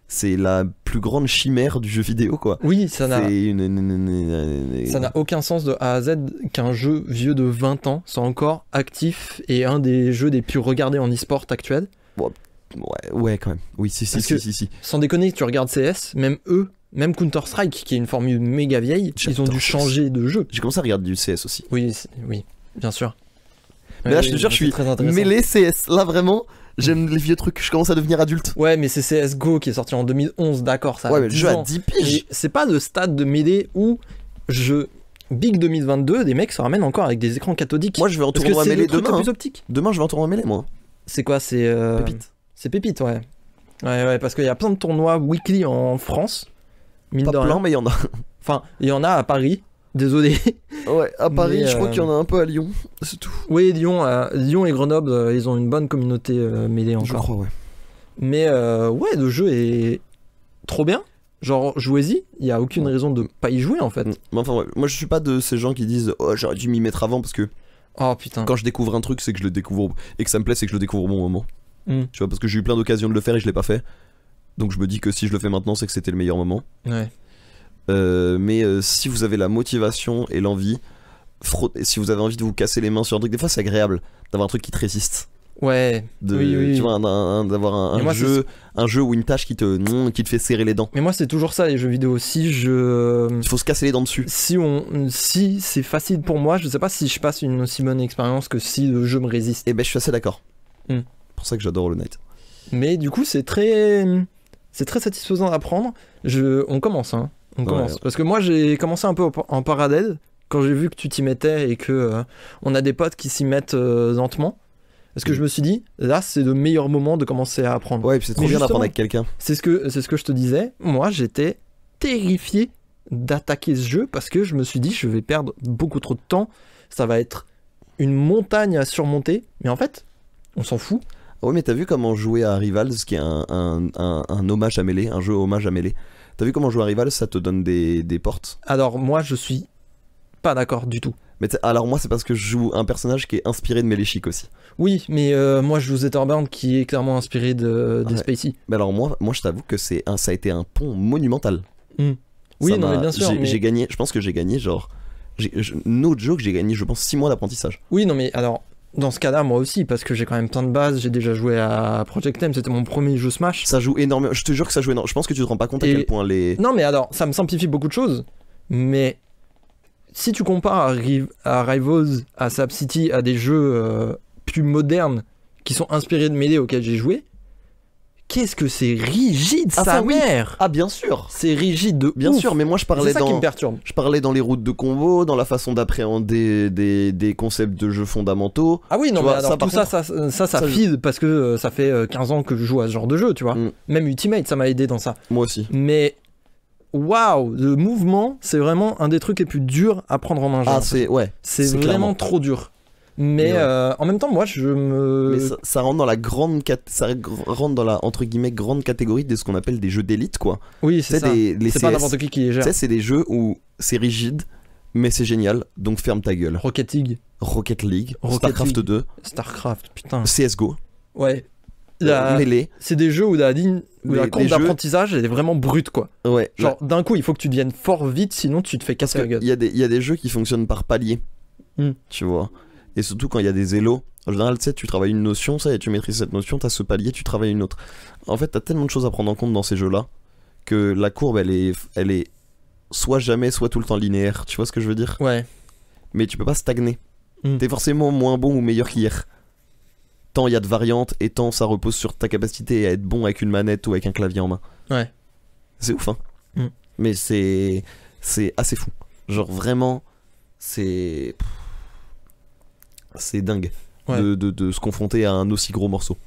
c'est la plus grande chimère du jeu vidéo quoi. Oui, ça n'a. C'est Ça n'a aucun sens de A à Z qu'un jeu vieux de 20 ans soit encore actif et un des jeux les plus regardés en e-sport actuel. Bon, Ouais, quand même. Oui, si. Sans déconner, tu regardes CS, même eux, même Counter-Strike, qui est une formule méga vieille, ils ont dû changer de jeu. J'ai commencé à regarder du CS aussi. Oui, bien sûr. Mais là, je te jure, je suis mêlé CS. Là, vraiment, j'aime les vieux trucs. Je commence à devenir adulte. Ouais, mais c'est CSGO qui est sorti en 2011, d'accord, ça. Ouais, mais le jeu a 10 piges. Et c'est pas de stade de mêlée où Big 2022, des mecs se ramènent encore avec des écrans cathodiques. Moi, je vais en tournoi mêlée demain. Plus optique. Demain, je vais en tournoi mêlée, moi. C'est quoi? C'est Pépite. C'est Pépite, ouais. Ouais, parce qu'il y a plein de tournois weekly en France. Mine pas de plein, rien. mais il y en a. Enfin, il y en a à Paris. Désolé. Ouais, à Paris, mais, je crois qu'il y en a un peu à Lyon. C'est tout. Oui, Lyon et Grenoble, ils ont une bonne communauté mêlée encore. Je crois, ouais. Mais ouais, le jeu est trop bien. Genre, jouez-y, il y a aucune raison de pas y jouer en fait. Mais enfin, ouais. Moi je suis pas de ces gens qui disent oh, j'aurais dû m'y mettre avant parce que oh putain. Quand je découvre un truc, c'est que je le découvre et que ça me plaît, c'est que je le découvre au bon moment. Tu vois, parce que j'ai eu plein d'occasions de le faire et je l'ai pas fait. Donc je me dis que si je le fais maintenant, c'est que c'était le meilleur moment. Ouais. Mais si vous avez la motivation et l'envie, si vous avez envie de vous casser les mains sur un truc, des fois c'est agréable d'avoir un truc qui te résiste. Ouais, oui. Tu vois, d'avoir un jeu ou une tâche qui te fait serrer les dents. Mais moi, c'est toujours ça, les jeux vidéo. Il faut se casser les dents dessus. Si c'est facile pour moi, je sais pas si je passe une aussi bonne expérience que si le jeu me résiste. Et ben, je suis assez d'accord. C'est pour ça que j'adore Hollow Knight. Mais du coup, c'est très satisfaisant à apprendre. On commence, hein. On commence. Ouais. Parce que moi, j'ai commencé un peu en parallèle quand j'ai vu que tu t'y mettais et que on a des potes qui s'y mettent lentement. Parce que je me suis dit, là, c'est le meilleur moment de commencer à apprendre. Ouais, et puis c'est trop bien d'apprendre avec quelqu'un. C'est ce que je te disais. Moi, j'étais terrifié d'attaquer ce jeu parce que je me suis dit, je vais perdre beaucoup trop de temps. Ça va être une montagne à surmonter. Mais en fait, on s'en fout. Ouais, mais t'as vu comment jouer à Rivals, qui est un hommage à Melee, un jeu hommage à Melee. T'as vu comment jouer à Rivals, ça te donne des portes. Alors, moi, je suis pas d'accord du tout. Mais alors moi c'est parce que je joue un personnage qui est inspiré de Melee Chic aussi. Oui, mais moi je joue Zetterburn qui est clairement inspiré de Spacey. Mais alors moi je t'avoue que ça a été un pont monumental. Oui, non mais bien sûr. J'ai gagné, je pense que j'ai gagné genre... No joke, j'ai gagné je pense 6 mois d'apprentissage. Oui, non mais alors, dans ce cas-là moi aussi, parce que j'ai quand même plein de bases, j'ai déjà joué à Project M, c'était mon premier jeu Smash. Ça joue énormément, je te jure que ça joue énormément, je pense que tu te rends pas compte à quel point les... Non mais alors, ça me simplifie beaucoup de choses, mais... Si tu compares à Rivals, à Sap City, à des jeux plus modernes qui sont inspirés de Melee auxquels j'ai joué, qu'est-ce que c'est rigide, sa mère. Ah bien sûr. C'est rigide de bien ouf. sûr, mais moi je parlais c'est ça qui me perturbe. Je parlais dans les routes de combo, dans la façon d'appréhender des concepts de jeux fondamentaux. Ah oui, non mais alors tout ça, ça feed parce que ça fait 15 ans que je joue à ce genre de jeu, tu vois. Même Ultimate, ça m'a aidé dans ça. Moi aussi. Mais waouh, le mouvement, c'est vraiment un des trucs les plus durs à prendre en main. Ah, c'est vraiment clairement trop dur. Mais en même temps, moi, Mais ça rentre dans la ça rentre dans la entre guillemets grande catégorie de ce qu'on appelle des jeux d'élite, quoi. Oui, c'est ça. C'est pas n'importe qui les gère. Tu sais, c'est des jeux où c'est rigide, mais c'est génial. Donc ferme ta gueule. Rocket League, Starcraft 2, Starcraft, putain. CS:GO. Ouais. Melee. C'est des jeux où la courbe d'apprentissage elle est vraiment brute, quoi. Ouais. Genre d'un coup il faut que tu deviennes fort vite, sinon tu te fais casser la gueule. Il y a des jeux qui fonctionnent par palier. Tu vois. Et surtout quand il y a des élos. En général, tu sais, tu travailles une notion, ça, et tu maîtrises cette notion, t'as ce palier, tu travailles une autre. En fait, t'as tellement de choses à prendre en compte dans ces jeux-là que la courbe, elle est soit jamais, soit tout le temps linéaire. Tu vois ce que je veux dire? Ouais. Mais tu peux pas stagner. T'es forcément moins bon ou meilleur qu'hier. Tant il y a de variantes et tant ça repose sur ta capacité à être bon avec une manette ou avec un clavier en main. Ouais. C'est ouf, hein. Mais c'est assez fou. Genre vraiment, c'est dingue de se confronter à un aussi gros morceau.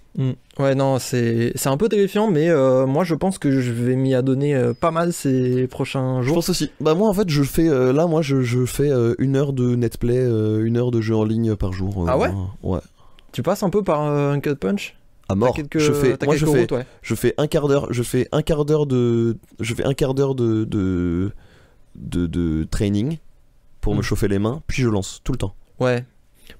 Ouais, non, c'est un peu terrifiant, mais moi je pense que je vais m'y adonner pas mal ces prochains jours. Je pense aussi. Bah moi en fait je fais je fais 1 heure de netplay, 1 heure de jeu en ligne par jour. Ah ouais? Ouais. Tu passes un peu par un cut punch? À mort. Je fais un quart d'heure de training pour me chauffer les mains, puis je lance tout le temps. Ouais.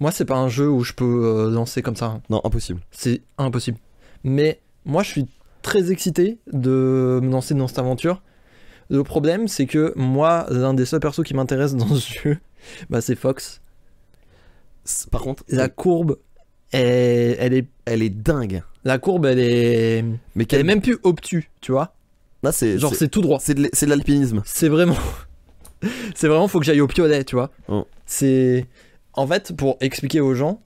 Moi, c'est pas un jeu où je peux lancer comme ça. Non, impossible. C'est impossible. Mais moi, je suis très excité de me lancer dans cette aventure. Le problème, c'est que moi, l'un des seuls persos qui m'intéresse dans ce jeu, bah, c'est Fox. Par contre, la courbe Elle est dingue. La courbe, elle est Mais même plus obtuse, tu vois. Là, Genre, c'est tout droit. c'est de l'alpinisme. C'est vraiment. Faut que j'aille au piolet, tu vois. Oh. C'est. En fait, pour expliquer aux gens,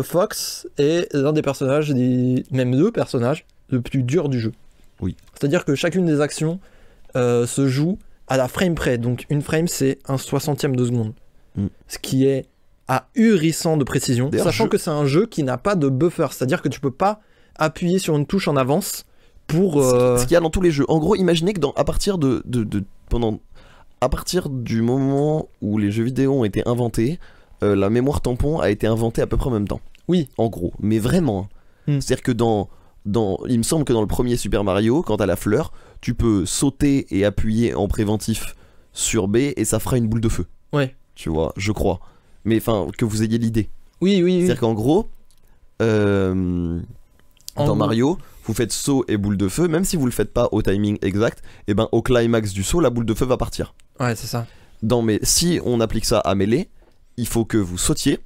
Fox est l'un des personnages, même deux personnages, le plus dur du jeu. Oui. C'est-à-dire que chacune des actions se joue à la frame près. Donc, une frame, c'est un 60e de seconde. Ce qui est ahurissant de précision. Sachant que c'est un jeu qui n'a pas de buffer. C'est-à-dire que tu peux pas appuyer sur une touche en avance pour. Ce qu'il y a dans tous les jeux. En gros, imaginez que à partir du moment où les jeux vidéo ont été inventés, la mémoire tampon a été inventée à peu près en même temps. Oui. En gros, mais vraiment. C'est-à-dire que il me semble que dans le premier Super Mario, quand t'as la fleur, tu peux sauter et appuyer en préventif sur B et ça fera une boule de feu. Ouais. Tu vois, je crois. Mais enfin, que vous ayez l'idée. Oui. C'est-à-dire qu'en gros, dans Mario, vous faites saut et boule de feu, même si vous le faites pas au timing exact, et ben au climax du saut, la boule de feu va partir. Ouais, c'est ça. Mais si on applique ça à mêlée, il faut que vous sautiez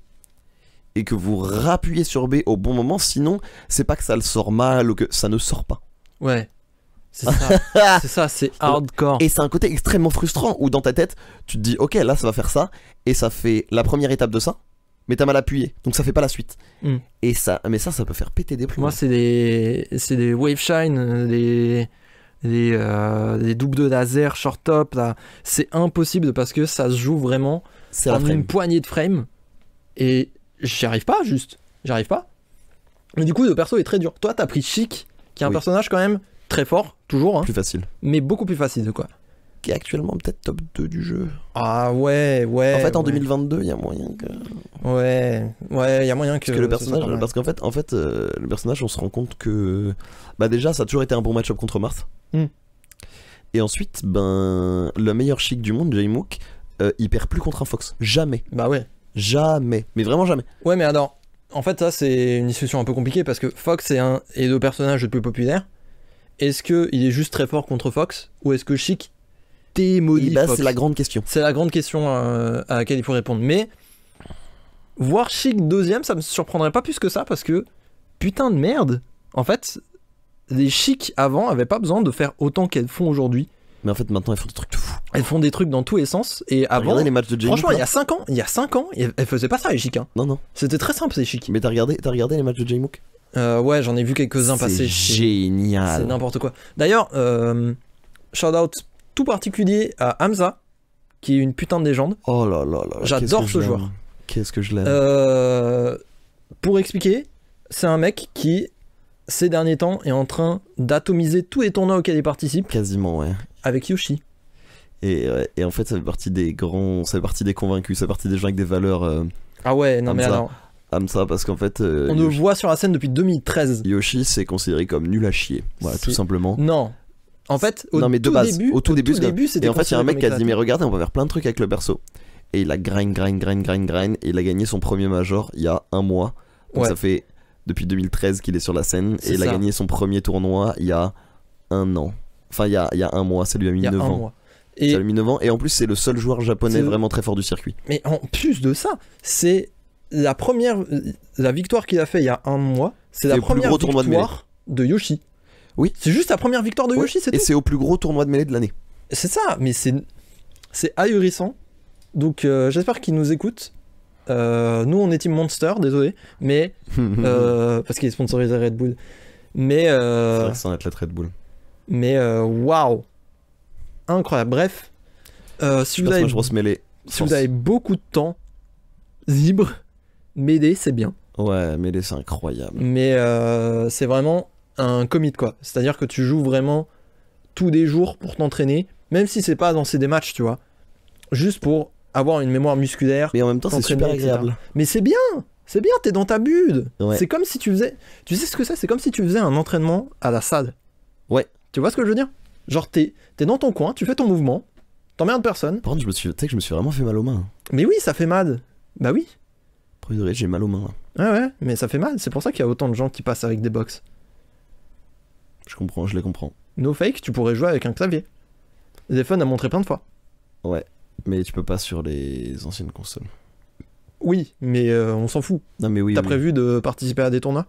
et que vous rappuyez sur B au bon moment, sinon c'est pas que ça le sort mal ou que ça ne sort pas. Ouais. C'est ça. C'est ça, c'est hardcore. Et c'est un côté extrêmement frustrant où dans ta tête, tu te dis ok, là ça va faire ça, et ça fait la première étape de ça, mais t'as mal appuyé, donc ça fait pas la suite. Et ça peut faire péter des plombs. Moi, c'est des wave shine, des doubles de laser short top là. C'est impossible parce que ça se joue vraiment en une poignée de frames et j'y arrive pas. Mais du coup, le perso est très dur. Toi, t'as pris Chic, qui est un personnage quand même très fort, toujours, hein, plus facile, mais beaucoup plus facile, quoi. Qui est actuellement peut-être top 2 du jeu. Ah ouais. En fait, en 2022, il y a moyen que. Ouais, il y a moyen que. Parce que le personnage, le personnage, on se rend compte que, déjà, ça a toujours été un bon match-up contre Marth. Et ensuite, le meilleur Chic du monde, J-Mook, il perd plus contre un Fox. Jamais. Bah ouais. Jamais. Mais vraiment jamais. Ouais, mais alors, en fait, ça, c'est une discussion un peu compliquée parce que Fox est le personnage le plus populaire. Est-ce qu'il est juste très fort contre Fox ou est-ce que Chic démolit Fox ? C'est la grande question. C'est la grande question à laquelle il faut répondre. Mais voir Chic deuxième, ça me surprendrait pas plus que ça parce que putain de merde. En fait, les Chic avant avaient pas besoin de faire autant qu'elles font aujourd'hui. Mais en fait, maintenant, elles font des trucs de fou. Elles font des trucs dans tous les sens. Et avant, regardez les matchs de J-Mook, franchement, il y a 5 ans, elles faisaient pas ça les Chic. Hein. Non. C'était très simple ces Chic. Mais t'as regardé les matchs de J-Mook ? Ouais, j'en ai vu quelques-uns passer. C'est génial. C'est n'importe quoi. D'ailleurs, shout out tout particulier à Hamza, qui est une putain de légende. Oh là là là. J'adore ce joueur. Qu'est-ce que je l'aime. Pour expliquer, c'est un mec qui, ces derniers temps, est en train d'atomiser tous les tournois auxquels il participe. Quasiment, ouais. Avec Yoshi. Et en fait, ça fait partie des grands, ça fait partie des convaincus, ça fait partie des gens avec des valeurs. Ah ouais, non mais alors. Hamza, parce qu'en fait. On le voit sur la scène depuis 2013. Yoshi, c'est considéré comme nul à chier. Voilà, tout simplement. Non. En fait, au tout début, c'était. Et en fait, il y a un mec qui a dit mais regardez, on peut faire plein de trucs avec le perso. Et il a grind. Et il a gagné son premier major il y a un mois. Donc ça fait depuis 2013 qu'il est sur la scène. Et il a gagné son premier tournoi il y a un an. Enfin, il y a un mois, ça lui a mis 9 ans. Ça lui a mis 9 ans. Et en plus, c'est le seul joueur japonais vraiment très fort du circuit. Mais en plus de ça, c'est la victoire qu'il a fait il y a un mois. C'est la première victoire de Yoshi. Oui. C'est juste la première victoire de Yoshi, c'est tout. Et c'est au plus gros tournoi de mêlée de l'année. C'est ça, mais c'est ahurissant. Donc j'espère qu'il nous écoute. Nous on est Team Monster, désolé, mais parce qu'il est sponsorisé Red Bull. Mais c'est vrai que c'est un athlète Red Bull. Mais waouh, incroyable. Bref, si vous avez beaucoup de temps libre, Mêlée c'est bien. Ouais, Mêlée c'est incroyable. Mais c'est vraiment un commit quoi. C'est-à-dire que tu joues vraiment tous les jours pour t'entraîner, même si c'est pas lancer des matchs, tu vois. Juste pour avoir une mémoire musculaire. Mais en même temps, c'est super agréable. Etc. Mais c'est bien, t'es dans ta bulle. Ouais. C'est comme si tu faisais. Tu sais ce que c'est ? C'est comme si tu faisais un entraînement à la salle. Ouais. Tu vois ce que je veux dire ? Genre, t'es dans ton coin, tu fais ton mouvement, t'emmerdes personne. Par contre, tu sais que je me suis vraiment fait mal aux mains. Mais oui, ça fait mal. Bah oui. Premier degré, j'ai mal aux mains. Ouais, mais ça fait mal. C'est pour ça qu'il y a autant de gens qui passent avec des box. Je les comprends. No fake, tu pourrais jouer avec un clavier. Zephen a montré plein de fois. Ouais, mais tu peux pas sur les anciennes consoles. Oui, mais on s'en fout. Non, mais oui. T'as oui. prévu de participer à des tournois?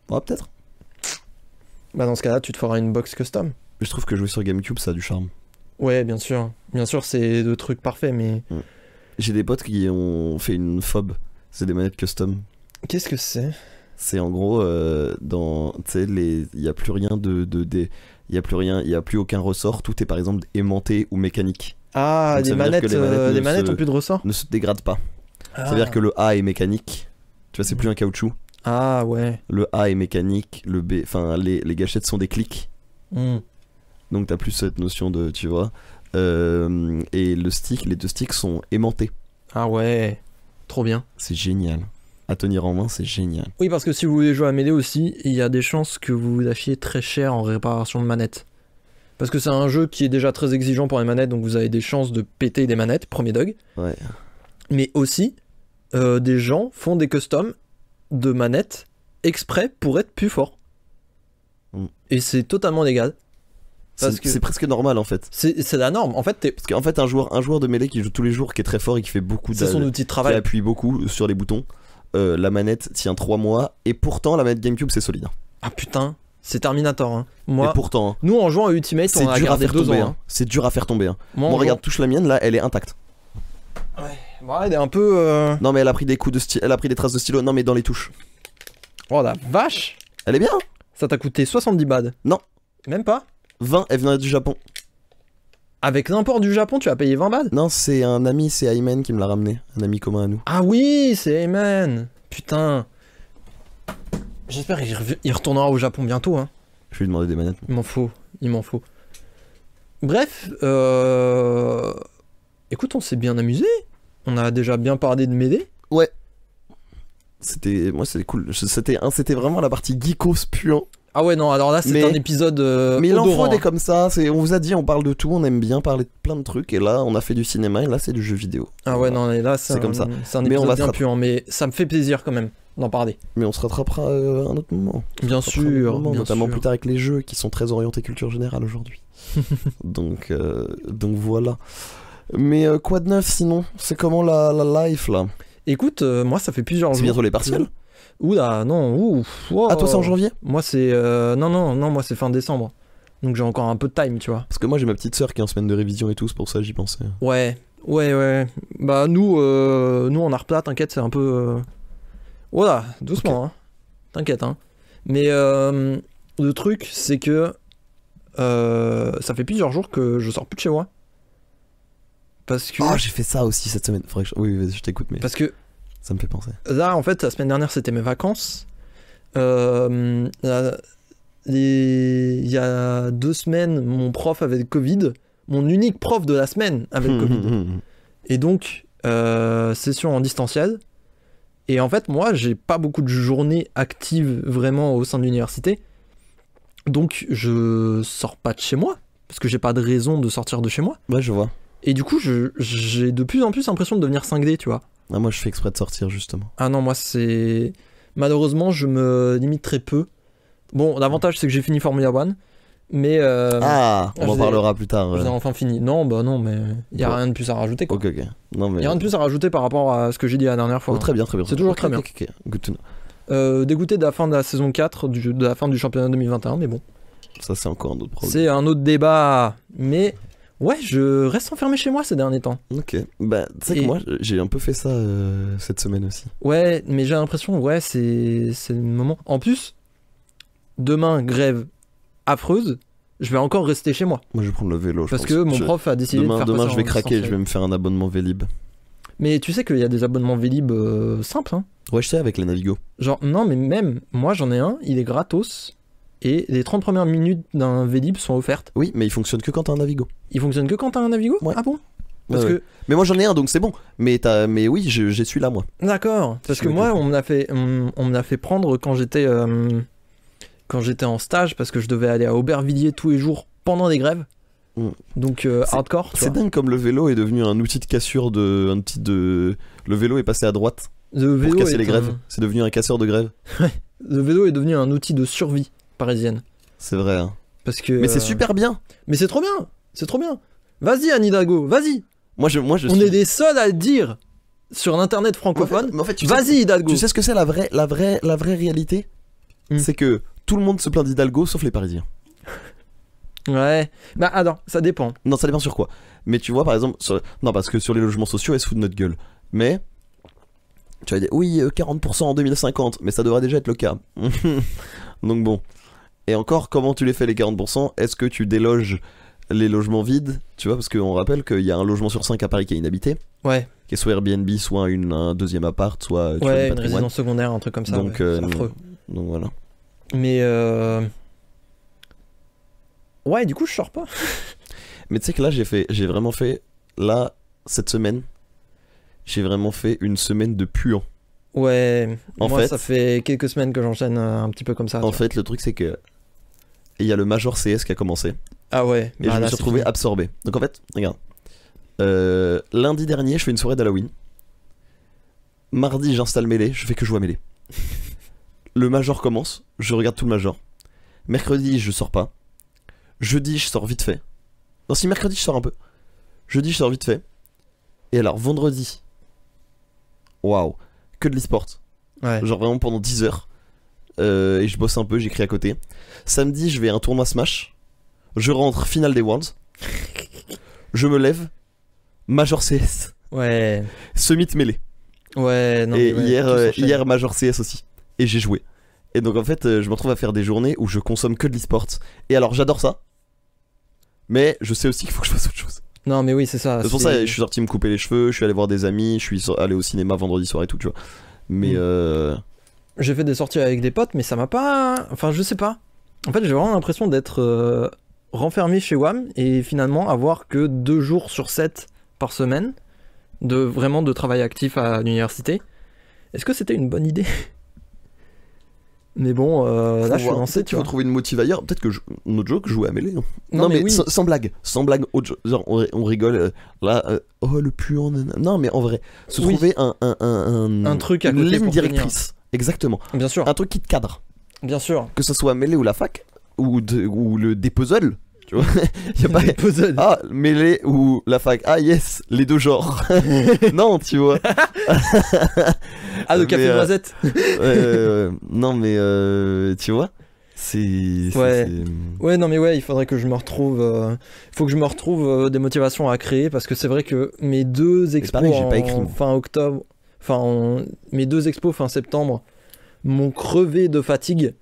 Ouais, peut-être. Bah dans ce cas-là, tu te feras une box custom. Mais je trouve que jouer sur GameCube, ça a du charme. Ouais, bien sûr. Bien sûr, c'est le truc parfait, mais... J'ai des potes qui ont fait une fob. C'est des manettes custom. Qu'est-ce que c'est? C'est en gros, dans. Tu sais, il n'y a plus rien il y a plus rien, il y a plus aucun ressort. Tout est par exemple aimanté ou mécanique. Ah, Donc, ça les veut dire manettes, que les manettes ont plus de ressort? Ne se dégradent pas. Ah. Ça veut dire que le A est mécanique. Tu vois, c'est plus un caoutchouc. Ah, ouais. Le A est mécanique. Le B. Enfin, les gâchettes sont des clics. Hmm. Donc t'as plus cette notion de. Tu vois. Et le stick, les deux sticks sont aimantés. Ah ouais. Trop bien. C'est génial. À tenir en main, c'est génial. Oui, parce que si vous voulez jouer à Melee aussi, il y a des chances que vous vous lâchiez très cher en réparation de manettes. Parce que c'est un jeu qui est déjà très exigeant pour les manettes, donc vous avez des chances de péter des manettes, premier dog. Ouais. Mais aussi, des gens font des customs de manettes exprès pour être plus forts. Mm. Et c'est totalement légal. Parce que C'est presque normal en fait. c'est la norme. En fait, Parce qu'en fait, un joueur de mêlée qui joue tous les jours, qui est très fort et qui fait beaucoup c'est son outil de qui travail. appuie beaucoup sur les boutons, la manette tient 3 mois et pourtant la manette GameCube c'est solide. Ah putain, c'est Terminator. Hein. Moi, Et pourtant, hein, nous en jouant à Ultimate, c'est on a dur à gardé faire 2 tomber. ans. Hein. C'est dur à faire tomber. Hein. Moi, Moi, en regarde, touche la mienne là, elle est intacte. jouant... Ouais, bah, elle est un peu. Non, mais elle a pris des coups de stylo, elle a pris des traces de stylo. Non, mais dans les touches. Oh la vache! Elle est bien. Hein. Ça t'a coûté 70 bad. Non. Même pas? 20, elle vient du Japon. Avec l'import du Japon, tu as payé 20 bad? Non, c'est un ami, c'est Ayman qui me l'a ramené, un ami commun à nous. Ah oui, c'est Ayman. Putain. J'espère qu'il retournera au Japon bientôt. Hein. Je vais lui demander des manettes. Il m'en faut. Il m'en faut. Bref, écoute, on s'est bien amusé. On a déjà bien parlé de Melee. Ouais. C'était cool. C'était vraiment la partie geekos puant. Ah ouais, non, alors là, c'est Mais- un épisode Mais il en odorant, faut des hein. comme ça. On vous a dit, on parle de tout, on aime bien parler de plein de trucs. Et là, on a fait du cinéma et là, c'est du jeu vidéo. Ah ouais, non, et là, C'est comme ça. C'est un Mais on épisode va bien se puant, mais ça me fait plaisir quand même d'en parler. Mais on se rattrapera à un autre moment. Bien Après, un autre sûr, moment, bien notamment sûr. plus tard avec les jeux qui sont très orientés culture générale aujourd'hui. donc voilà. Mais quoi de neuf sinon? C'est comment la life là? Écoute, moi, ça fait plusieurs C'est jours. bientôt les partiels? Oula, non, ouf. Wow. Ah, toi c'est en janvier? Moi, c'est. Non, moi, c'est fin décembre. Donc j'ai encore un peu de time, tu vois. Parce que moi j'ai ma petite sœur qui est en semaine de révision et tout, c'est pour ça que j'y pensais. Ouais. Bah, nous en art plat, t'inquiète, c'est un peu. Voilà, doucement, hein. T'inquiète, hein. Mais le truc, c'est que. Ça fait plusieurs jours que je sors plus de chez moi. Parce que. Oh, j'ai fait ça aussi cette semaine. Faudrait que Oui, vas-y, je t'écoute, mais Parce que ça me fait penser. là, en fait, la semaine dernière, c'était mes vacances. Il y a 2 semaines, mon prof avait le Covid. Mon unique prof de la semaine avait le Covid. Et donc, session en distanciel. Et en fait, moi, j'ai pas beaucoup de journées actives vraiment au sein de l'université. Donc, je sors pas de chez moi. Parce que j'ai pas de raison de sortir de chez moi. Ouais, je vois. Et du coup, j'ai de plus en plus l'impression de devenir cinglé, tu vois. Ah, moi je fais exprès de sortir justement. Ah non, moi, c'est. Malheureusement, je me limite très peu. Bon, l'avantage, c'est que j'ai fini Formula One. Mais. On en je parlera plus tard. Je l'ai enfin fini. Non, bah non, mais il y a Ouais. rien de plus à rajouter, quoi. Ok. Non, mais. Il y a rien de plus à rajouter par rapport à ce que j'ai dit la dernière fois. Oh, très bien, très bien. C'est toujours Ok, très bien. Ok. Good to know. Dégoûté de la fin de la saison 4, de la fin du championnat 2021, mais bon. Ça, c'est encore un autre problème. C'est un autre débat. Mais ouais, je reste enfermé chez moi ces derniers temps. Ok. Bah, tu sais Et- que moi, j'ai un peu fait ça cette semaine aussi. Ouais, mais j'ai l'impression, ouais, c'est le moment. En plus, demain, grève affreuse, je vais encore rester chez moi. Moi, je vais prendre le vélo. Parce que mon prof a décidé de faire Demain, passer je vais en craquer. distanciel. Je vais me faire un abonnement Vélib. Mais tu sais qu'il y a des abonnements Vélib simples, hein. Ouais, je sais, avec les Navigo. Genre, non, mais même, moi j'en ai un, il est gratos. Et les 30 premières minutes d'un Vélib sont offertes. Oui, mais il fonctionne que quand t'as un Navigo. Il fonctionne que quand t'as un Navigo? Ouais. Ah bon? Parce Ouais, que ouais. Mais moi, j'en ai un, donc c'est bon. Mais oui, j'ai celui-là, moi. D'accord, parce que Je moi suis on me l'a fait prendre quand j'étais en stage parce que je devais aller à Aubervilliers tous les jours pendant les grèves. Mm. Donc C'est- hardcore, tu C'est vois. dingue comme le vélo est devenu un outil de cassure Le vélo est passé à droite Le pour vélo casser est les grèves. C'est devenu un casseur de grève. le vélo est devenu un outil de survie parisienne C'est vrai. Hein. parce que Mais c'est super bien. Mais c'est trop bien. C'est trop bien. Vas-y Anne Hidalgo, vas-y. Moi, je On suis... est les seuls à le dire. sur un internet francophone. Mais en fait, Vas-y, Hidalgo. Tu sais ce que c'est la vraie réalité? C'est que tout le monde se plaint d'Hidalgo sauf les Parisiens. Ouais. Bah, attends, ça dépend. Non, ça dépend sur quoi. Mais tu vois, par exemple, non, parce que sur les logements sociaux, elle se fout de notre gueule. Mais tu vas dire, oui, 40% en 2050, mais ça devrait déjà être le cas. Donc bon. Et encore, comment tu les fais les 40%? Est-ce que tu déloges les logements vides? Tu vois, parce qu'on rappelle qu'il y a un logement sur 5 à Paris qui est inhabité. Ouais. Qui est soit Airbnb, soit un deuxième appart, soit tu vois, Ouais, du une résidence secondaire, un truc comme ça. Donc, ouais, c'est affreux. Donc voilà. Mais ouais, du coup, je sors pas. Mais tu sais que là, j'ai vraiment fait, là, cette semaine, j'ai vraiment fait une semaine de puant. Ouais, En moi fait- ça fait quelques semaines que j'enchaîne un petit peu comme ça. En tu vois. fait, le truc, c'est que il y a le Major CS qui a commencé. Ah ouais, Et je me suis retrouvé absorbé. Donc en fait, regarde. Lundi dernier, je fais une soirée d'Halloween. Mardi, j'installe Melee, je fais que jouer à Melee. Le Major commence, je regarde tout le Major. Mercredi, je sors pas. Jeudi, je sors vite fait. Non, si mercredi, je sors un peu. Jeudi, je sors vite fait. Et alors, vendredi, waouh, que de l'e-sport. Ouais. Genre vraiment pendant 10 heures. Et je bosse un peu, j'écris à côté. Samedi, je vais à un tournoi Smash. Je rentre, finale des Worlds. Je me lève, Major CS, Ouais. Summit Melee. Ouais, non. Et mais ouais, hier, tout s'enchaîne. hier, Major CS aussi. Et j'ai joué. Et donc en fait, je me retrouve à faire des journées où je consomme que de l'e-sport. Et alors, j'adore ça. Mais je sais aussi qu'il faut que je fasse autre chose. Non, mais oui, c'est ça. C'est pour ça que je suis sorti me couper les cheveux, je suis allé voir des amis, je suis allé au cinéma vendredi soir et tout, tu vois. Mais J'ai fait des sorties avec des potes, mais ça m'a pas. Enfin, je sais pas. En fait, j'ai vraiment l'impression d'être renfermé chez WAM et finalement avoir que 2 jours sur 7 par semaine de travail actif à l'université. Est-ce que c'était une bonne idée? Mais bon, là je suis lancé, tu faut vois. trouver une motive ailleurs. Peut-être que notre joke jouer à mêler. Non, Non, mais mais oui. sans blague, genre on rigole là. Oh le puant. Non mais en vrai, se Oui. trouver un truc à une côté ligne pour directrice. Exactement. Bien sûr, Un truc qui te cadre. bien sûr. Que ce soit mêlée ou la fac ou des puzzles. Tu vois, y a pas. Des puzzles. Ah, mêlée ou la fac. Ah yes, les deux genres. Non, tu vois. Ah, de mais, café noisette. Non mais tu vois, c'est. Ouais. Ouais, non, mais ouais, il faudrait que je me retrouve. Faut que je me retrouve des motivations à créer parce que c'est vrai que mes 2 expos pareil, j'ai pas écrit, moi. fin octobre, mes 2 expos fin septembre m'ont crevé de fatigue.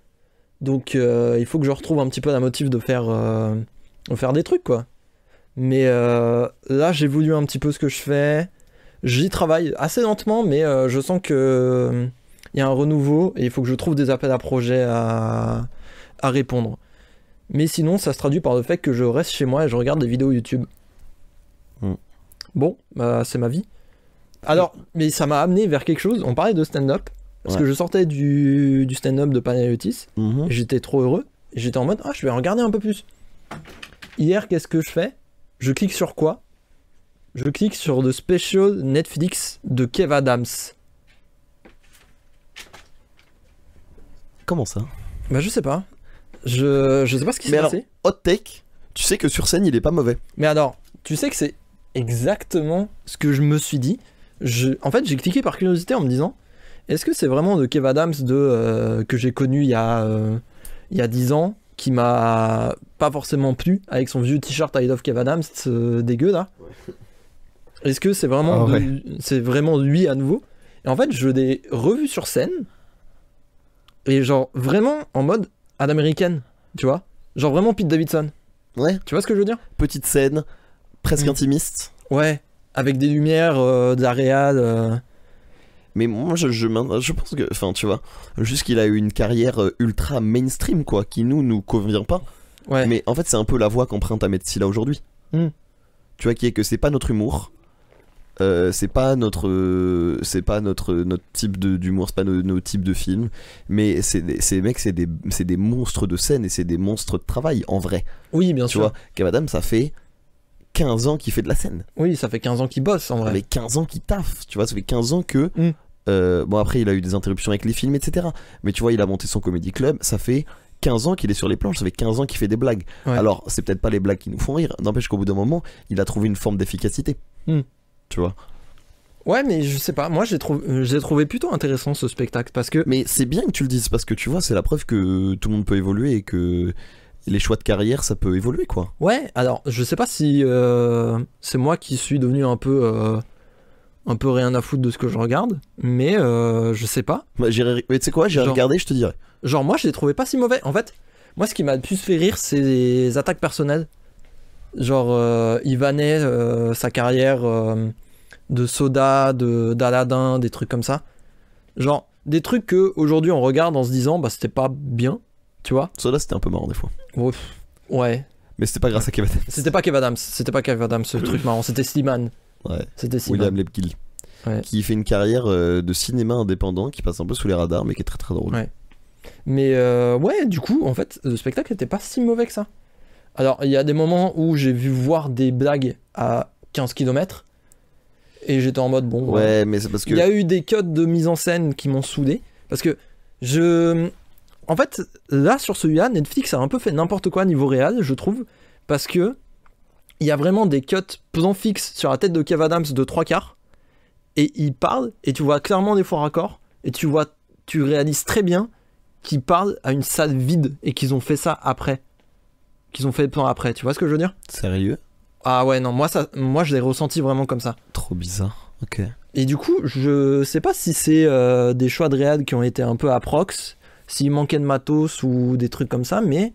Donc il faut que je retrouve un petit peu la motive de faire des trucs, quoi. Mais là, j'évolue un petit peu ce que je fais. J'y travaille assez lentement, mais je sens que il y a un renouveau et il faut que je trouve des appels à projets à répondre. Mais sinon, ça se traduit par le fait que je reste chez moi et je regarde des vidéos YouTube. Bon, bah, c'est ma vie. Alors, mais ça m'a amené vers quelque chose. On parlait de stand-up. Parce que je sortais du stand-up de Panayotis. Mhm. J'étais trop heureux. Et j'étais en mode, ah, je vais regarder un peu plus. Hier, qu'est-ce que je fais? Je clique sur quoi? Je clique sur The Special Netflix de Kev Adams. Comment ça? Bah, je sais pas. Je sais pas ce qui s'est Mais alors, passé. hot take, tu sais que sur scène il est pas mauvais. Mais alors, tu sais que c'est exactement ce que je me suis dit. En fait, j'ai cliqué par curiosité en me disant, est-ce que c'est vraiment de Kev Adams que j'ai connu il y a 10 ans, qui m'a pas forcément plu, avec son vieux t-shirt I Love Kev Adams dégueu là? Est-ce que c'est vraiment, c'est vraiment lui à nouveau? Et en fait, je l'ai revu sur scène, et genre vraiment en mode à l'américaine, tu vois? Genre vraiment Pete Davidson. Ouais. Tu vois ce que je veux dire? Petite scène, presque intimiste. Ouais, avec des lumières, de la réal. Mais moi je pense que, enfin tu vois, juste qu'il a eu une carrière ultra mainstream quoi, qui nous convient pas. Ouais. Mais en fait c'est un peu la voix qu'emprunte Ahmed Silla aujourd'hui. Tu vois, qui est que c'est pas notre humour. C'est pas notre type d'humour, c'est pas nos types de films, mais ces mecs c'est des monstres de scène et c'est des monstres de travail en vrai. Oui, bien Tu sûr. vois, Kev Adams ça fait 15 ans qu'il fait de la scène. Oui, ça fait 15 ans qu'il bosse en Ça vrai. fait 15 ans qu'il taffe, tu vois, ça fait 15 ans que Mm. bon après il a eu des interruptions avec les films etc. Mais tu vois, il a monté son comedy club, ça fait 15 ans qu'il est sur les planches, ça fait 15 ans qu'il fait des blagues. Ouais. Alors c'est peut-être pas les blagues qui nous font rire, n'empêche qu'au bout d'un moment il a trouvé une forme d'efficacité. Mm. Tu vois. Ouais, mais je sais pas, moi j'ai trouvé plutôt intéressant ce spectacle parce que. Mais c'est bien que tu le dises parce que tu vois, c'est la preuve que tout le monde peut évoluer et que les choix de carrière, ça peut évoluer quoi. Ouais, alors je sais pas si c'est moi qui suis devenu un peu rien à foutre de ce que je regarde, mais je sais pas. Bah, mais tu sais quoi, j'ai Genre- regardé, je te dirais. Genre moi je les trouvais pas si mauvais. En fait, moi ce qui m'a le plus fait rire c'est les attaques personnelles. Genre il vannait sa carrière de Soda, d'Aladin, des trucs comme ça. Genre des trucs que aujourd'hui on regarde en se disant bah c'était pas bien, tu vois. Ça là, c'était un peu marrant des fois. Ouais. Mais c'était pas grâce à Kevin Adams. C'était pas Kev Adams ce truc marrant, c'était Slimane. Ouais. C'était Slimane. William Lepkill. Ouais. Qui fait une carrière de cinéma indépendant qui passe un peu sous les radars mais qui est très très drôle. Ouais. Mais ouais, du coup, en fait, le spectacle était pas si mauvais que ça. Alors, il y a des moments où j'ai vu voir des blagues à 15 km et j'étais en mode bon. Ouais, mais c'est parce que. Il y a eu des codes de mise en scène qui m'ont saoulé parce que en fait, là sur celui-là, Netflix a un peu fait n'importe quoi niveau réel, je trouve, parce que il y a vraiment des cuts plan fixe sur la tête de Kev Adams de 3/4 et il parle et tu vois clairement des faux raccords et tu réalises très bien qu'ils parlent à une salle vide et qu'ils ont fait ça après. Qu'ils ont fait le plan après, tu vois ce que je veux dire? Sérieux? Ah ouais, non, moi je l'ai ressenti vraiment comme ça. Trop bizarre. Ok. Et du coup, je sais pas si c'est des choix de réad qui ont été un peu à prox, s'il manquait de matos ou des trucs comme ça, mais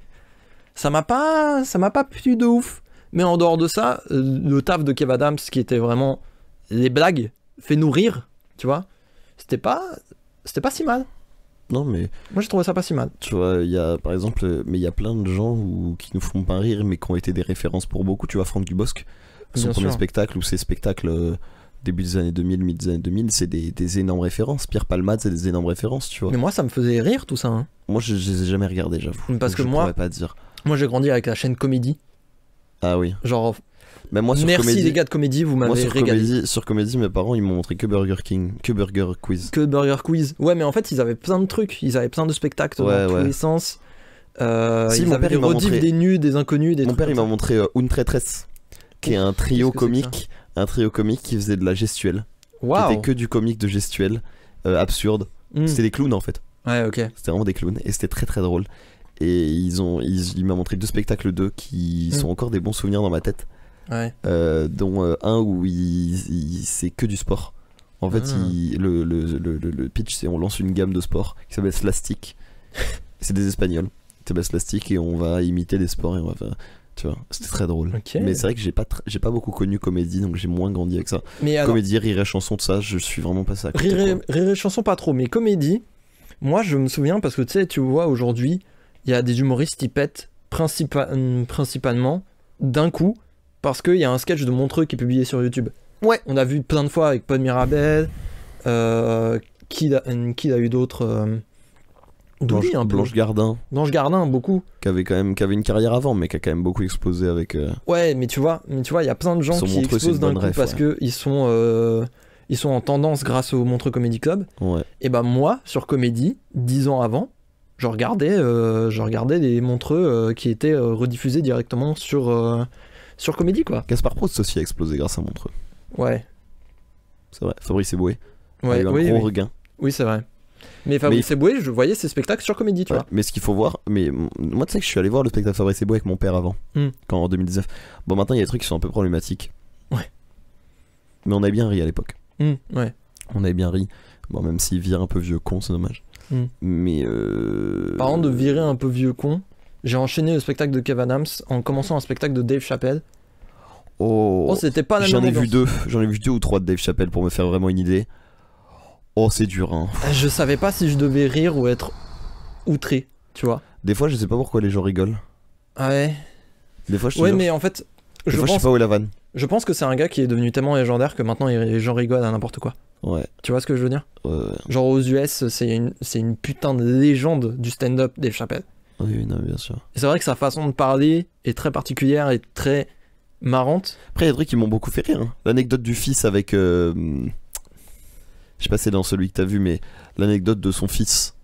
ça m'a pas plu de ouf. Mais en dehors de ça, le taf de Kev Adams qui était vraiment les blagues, fait nous rire, tu vois, c'était pas si mal. Non, mais Moi j'ai trouvé ça pas si mal. tu vois, il y a par exemple, mais il y a plein de gens qui nous font pas rire, mais qui ont été des références pour beaucoup. Tu vois, Franck Dubosc, son Bien premier sûr. spectacle ou ses spectacles début des années 2000, milieu des années 2000, c'est des énormes références. Pierre Palmade, c'est des énormes références, tu vois. Mais moi ça me faisait rire tout ça. Hein. Moi, je les ai jamais regardés, j'avoue. Parce Donc, que je moi- pourrais pas dire. Moi j'ai grandi avec la chaîne Comédie. Ah oui. Genre, Mais moi, sur merci Comédie, les gars de Comédie, vous moi, m'avez sur régalé. Comédie, mes parents, ils m'ont montré que Burger King, que Burger Quiz. Que Burger Quiz. Ouais, mais en fait, ils avaient plein de trucs. Ils avaient plein de spectacles Ouais, dans tous ouais. les sens. Si, Ils mon avaient père, des il m'a rediffs montré- des nus, des inconnus, des Mon trucs père, il m'a comme ça. montré Une Traîtresse, qui est un trio Qu'est-ce que c'est que comique, qui faisait de la gestuelle, qui Waouh. était que du comique de gestuelle, absurde. Hmm. C'était des clowns en fait. Ouais, ok. C'était vraiment des clowns et c'était très très drôle. Et il m'a montré 2 spectacles d'eux qui sont encore des bons souvenirs dans ma tête, Ouais. dont un où c'est que du sport. En fait, Ah. le pitch, c'est on lance une gamme de sports qui s'appelle Slastic. C'est des Espagnols. Ça s'appelle Slastic et on va imiter des sports et on va faire. Tu vois, c'était très drôle. Ok. Mais c'est vrai que j'ai pas beaucoup connu Comédie, donc j'ai moins grandi avec ça. Mais alors, Comédie, rire et chanson, de ça, je suis vraiment passé à côté. rire quoi. et chanson pas trop, mais comédie, moi je me souviens parce que tu sais, tu vois, aujourd'hui, il y a des humoristes qui pètent principalement d'un coup parce qu'il y a un sketch de Montreux qui est publié sur YouTube. Ouais. On a vu plein de fois avec Paul Mirabel, qui a eu d'autres. D'oubli un peu. Blanche Gardin, Blanche Gardin, beaucoup. qui avait une carrière avant, mais qui a quand même beaucoup explosé avec. Ouais, mais tu vois, il y a plein de gens Sur qui Montreux, c'est explosent une d'un bonne coup ref, parce que ils sont en tendance grâce au Montreux Comedy Club. Ouais. Et bah moi, sur Comédie, 10 ans avant, je regardais les Montreux qui étaient rediffusés directement sur Comédie, quoi. Gaspard Proust aussi a explosé grâce à Montreux. Ouais. C'est vrai. Fabrice Eboué a Ouais, eu un oui, gros oui. regain. Oui, c'est vrai. Mais Fabrice Eboué, je voyais ses spectacles sur Comédie, tu Ouais, vois. mais ce qu'il faut voir, moi tu sais que je suis allé voir le spectacle Fabrice Eboué avec mon père avant, quand en 2019. Bon, maintenant il y a des trucs qui sont un peu problématiques. Ouais. Mais on avait bien ri à l'époque. Ouais. On avait bien ri. Bon, même s'il vire un peu vieux con, c'est dommage. Mais Parlant de virer un peu vieux con, j'ai enchaîné le spectacle de Kev Adams en commençant un spectacle de Dave Chappelle. Oh, C'était pas la même j'en ai vu ambiance. j'en ai vu 2 ou 3 de Dave Chappelle pour me faire vraiment une idée. Oh, c'est dur, hein. Je savais pas si je devais rire ou être outré, tu vois. Des fois, je sais pas pourquoi les gens rigolent. Ah ouais. Des fois, je te Ouais, jure, mais en fait, des je fois, je pense, sais pas où est la vanne. je pense que c'est un gars qui est devenu tellement légendaire que maintenant les gens rigolent à n'importe quoi. Ouais, Tu vois ce que je veux dire? ouais. Genre aux US, c'est une putain de légende du stand-up Dave Chappelle. Oui, oui, non, bien sûr. Et c'est vrai que sa façon de parler est très particulière et très marrante. Après, il y a des trucs qui m'ont beaucoup fait rire, hein. L'anecdote du fils avec. Je sais pas si c'est dans celui que t'as vu, mais l'anecdote de son fils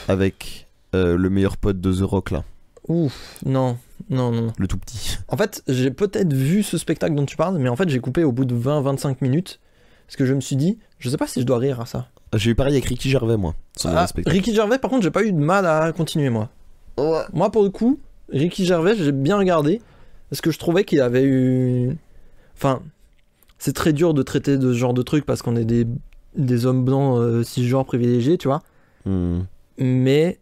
avec le meilleur pote de The Rock, là. Ouf, non. Le tout petit. En fait, j'ai peut-être vu ce spectacle dont tu parles, mais en fait, j'ai coupé au bout de 20-25 minutes Parce que je me suis dit, je sais pas si je dois rire à ça. J'ai eu pareil avec Ricky Gervais, moi. Son dernier spectacle. Ricky Gervais, par contre, j'ai pas eu de mal à continuer, moi. Ouais. Moi, pour le coup, Ricky Gervais, j'ai bien regardé. Parce que je trouvais qu'il avait eu. Enfin, c'est très dur de traiter de ce genre de truc parce qu'on est des hommes blancs cisgenres privilégiés, tu vois. Mais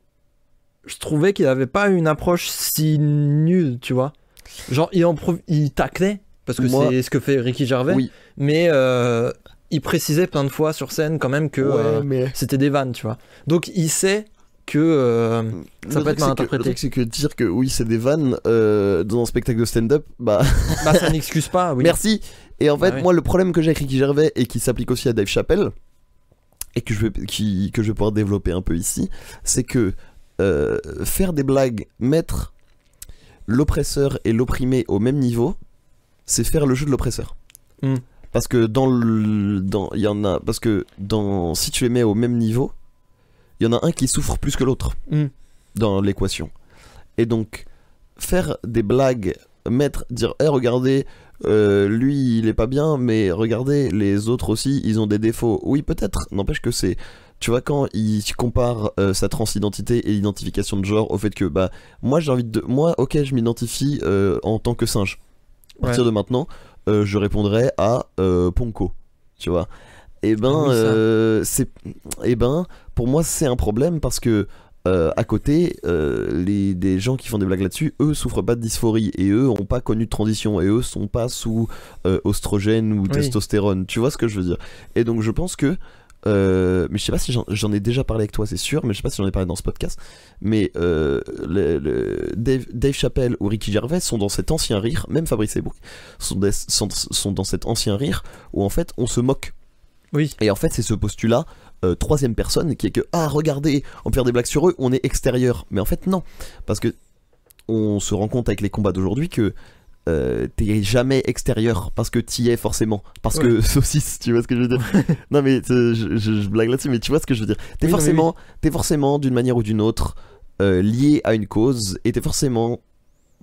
je trouvais qu'il avait pas une approche si nulle, tu vois. Genre, il taclait, parce que c'est ce que fait Ricky Gervais. Oui. Mais il précisait plein de fois sur scène quand même que c'était des vannes, tu vois. Donc il sait que ça peut être mal interprété. Le truc, c'est que dire que oui, c'est des vannes dans un spectacle de stand-up, bah ça n'excuse pas, oui. Merci. Et en fait, moi, le problème que j'ai avec Ricky Gervais et qui s'applique aussi à Dave Chappelle, et que je vais pouvoir développer un peu ici, c'est que faire des blagues, mettre l'oppresseur et l'opprimé au même niveau, c'est faire le jeu de l'oppresseur. Parce que si tu les mets au même niveau, il y en a un qui souffre plus que l'autre dans l'équation. Et donc faire des blagues, dire hey, regardez, lui il est pas bien, mais regardez les autres aussi, ils ont des défauts. Oui, peut-être, n'empêche que c'est, tu vois, quand il compare sa transidentité et l'identification de genre au fait que moi ok, je m'identifie en tant que singe. À partir de maintenant, je répondrai à Ponko, tu vois. Pour moi c'est un problème parce que à côté, des gens qui font des blagues là-dessus, eux souffrent pas de dysphorie et eux ont pas connu de transition et eux sont pas sous oestrogène ou testostérone. Tu vois ce que je veux dire? Et donc je pense que mais je sais pas si j'en ai déjà parlé avec toi, c'est sûr, mais je sais pas si j'en ai parlé dans ce podcast. Mais Dave Chappelle ou Ricky Gervais sont dans cet ancien rire, même Fabrice Eboué sont dans cet ancien rire où en fait on se moque. Oui. Et en fait c'est ce postulat troisième personne qui est que regardez, on peut faire des blagues sur eux, on est extérieur. Mais en fait non, parce que on se rend compte avec les combats d'aujourd'hui que t'es jamais extérieur parce que t'y es forcément, parce que saucisse, tu vois ce que je veux dire. Non mais je blague là-dessus, mais tu vois ce que je veux dire. T'es forcément d'une manière ou d'une autre lié à une cause et t'es forcément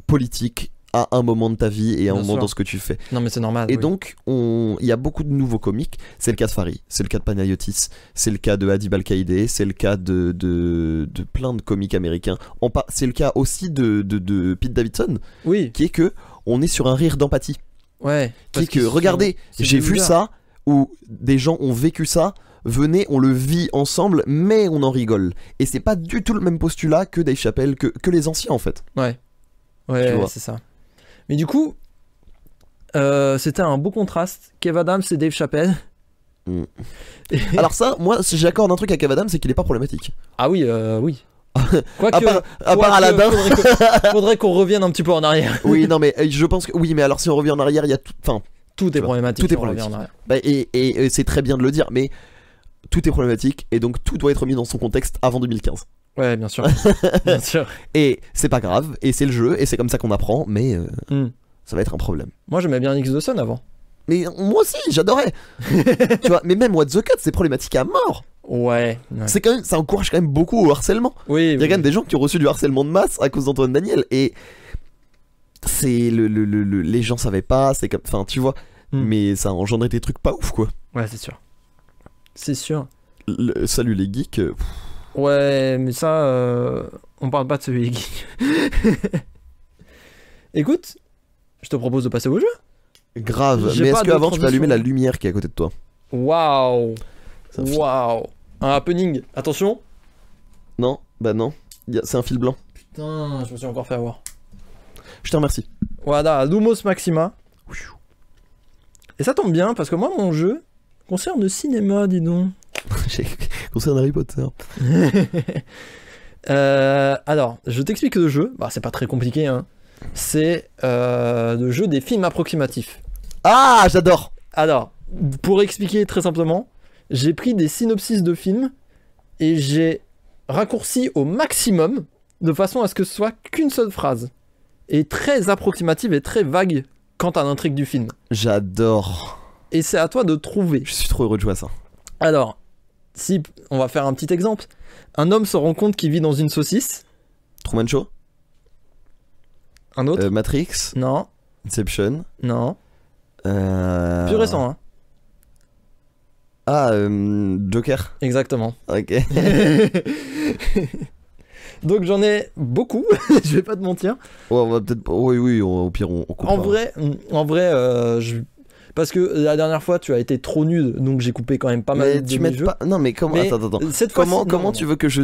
politique à un moment de ta vie et à un moment dans ce que tu fais. Non mais c'est normal. Et donc il y a beaucoup de nouveaux comiques. C'est le cas de Fari, c'est le cas de Panayotis, c'est le cas de Hadib Al-Qaïdé, c'est le cas de plein de comiques américains. C'est le cas aussi de Pete Davidson, qui est que on est sur un rire d'empathie. Qui est que regardez, j'ai vu ça, où des gens ont vécu ça, venez, on le vit ensemble, mais on en rigole. Et c'est pas du tout le même postulat que Dave Chappelle, que les anciens en fait. Ouais, c'est ça. Mais du coup, c'était un beau contraste. Kev Adams et Dave Chappelle. Alors ça, moi, si j'accorde un truc à Kev Adams, c'est qu'il est pas problématique. Ah oui, oui. Quoique, à part Aladdin, faudrait qu'on revienne un petit peu en arrière. Oui, non, mais je pense que oui, mais alors si on revient en arrière, il y a tout est problématique. Tout est problématique. Et c'est très bien de le dire, mais tout est problématique et donc tout doit être mis dans son contexte avant 2015. Ouais, bien sûr. Bien sûr. Et c'est pas grave, et c'est le jeu, et c'est comme ça qu'on apprend, mais ça va être un problème. Moi, j'aimais bien X Dawson avant. Mais moi aussi, j'adorais. Tu vois, mais même What the Cut, c'est problématique à mort. Ouais. C'est quand même, ça encourage quand même beaucoup au harcèlement. Il y a quand même des gens qui ont reçu du harcèlement de masse à cause d'Antoine Daniel, et c'est les gens savaient pas, c'est comme, enfin, tu vois, mais ça a engendré des trucs pas ouf, quoi. Ouais, c'est sûr. C'est sûr. Salut les geeks. Ouais, mais ça, on parle pas de celui des geeks. Écoute, je te propose de passer au jeu. Grave, mais est-ce qu'avant tu peux allumer la lumière qui est à côté de toi? Waouh. Un happening, attention. Non, bah non, c'est un fil blanc. Putain, je me suis encore fait avoir. Je te remercie. Voilà, Lumos Maxima. Et ça tombe bien, parce que moi, mon jeu concerne le cinéma, dis donc. Concerne Harry Potter. Alors, je t'explique le jeu. Bah, c'est pas très compliqué, hein. C'est le jeu des films approximatifs. Ah, j'adore. Alors, pour expliquer très simplement, j'ai pris des synopsis de films et j'ai raccourci au maximum de façon à ce que ce soit qu'une seule phrase. Et très approximative et très vague quant à l'intrigue du film. J'adore. Et c'est à toi de trouver. Je suis trop heureux de jouer à ça. Alors, si on va faire un petit exemple. Un homme se rend compte qu'il vit dans une saucisse. Truman Show. Un autre Matrix. Non. Inception. Non. Plus récent, hein. Ah, Joker. Exactement. Ok. Donc j'en ai beaucoup, je vais pas te mentir. Ouais, on va peut-être. Oui, au pire, on coupe. En vrai, parce que la dernière fois tu as été trop nude, donc j'ai coupé quand même pas mais mal de tu mes mets jeux. pas. Non, mais comment. Mais Attends. cette fois-ci, Comment non, tu veux que je.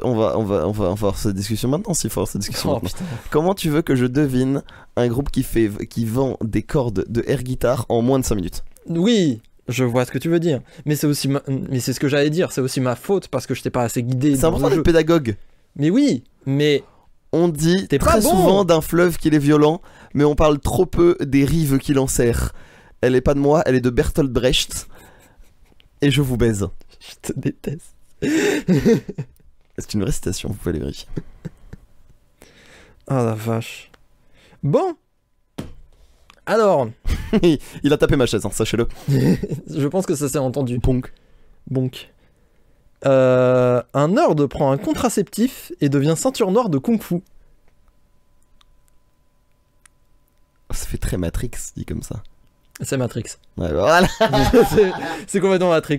On va avoir cette discussion maintenant, s'il faut avoir cette discussion Oh, maintenant. putain. Comment tu veux que je devine un groupe qui vend des cordes de air guitare en moins de 5 minutes? Oui, je vois ce que tu veux dire. Mais c'est aussi mais c'est ce que j'allais dire, c'est aussi ma faute parce que je t'ai pas assez guidé C'est dans important le jeu. d'être pédagogue. Mais oui, mais On dit T'es très pas bon. souvent d'un fleuve qu'il est violent, mais on parle trop peu des rives qui l'enserrent. Elle est pas de moi, elle est de Bertolt Brecht. Et je vous baise. je te déteste. C'est une vraie citation, vous pouvez aller vérifier. Ah la vache. Bon. Alors, Il a tapé ma chaise, hein, sachez-le. je pense que ça s'est entendu. Ponk. Bonk. Un nerd prend un contraceptif et devient ceinture noire de kung-fu. Ça fait très Matrix, dit comme ça. C'est Matrix. Ouais, voilà. c'est complètement Matrix.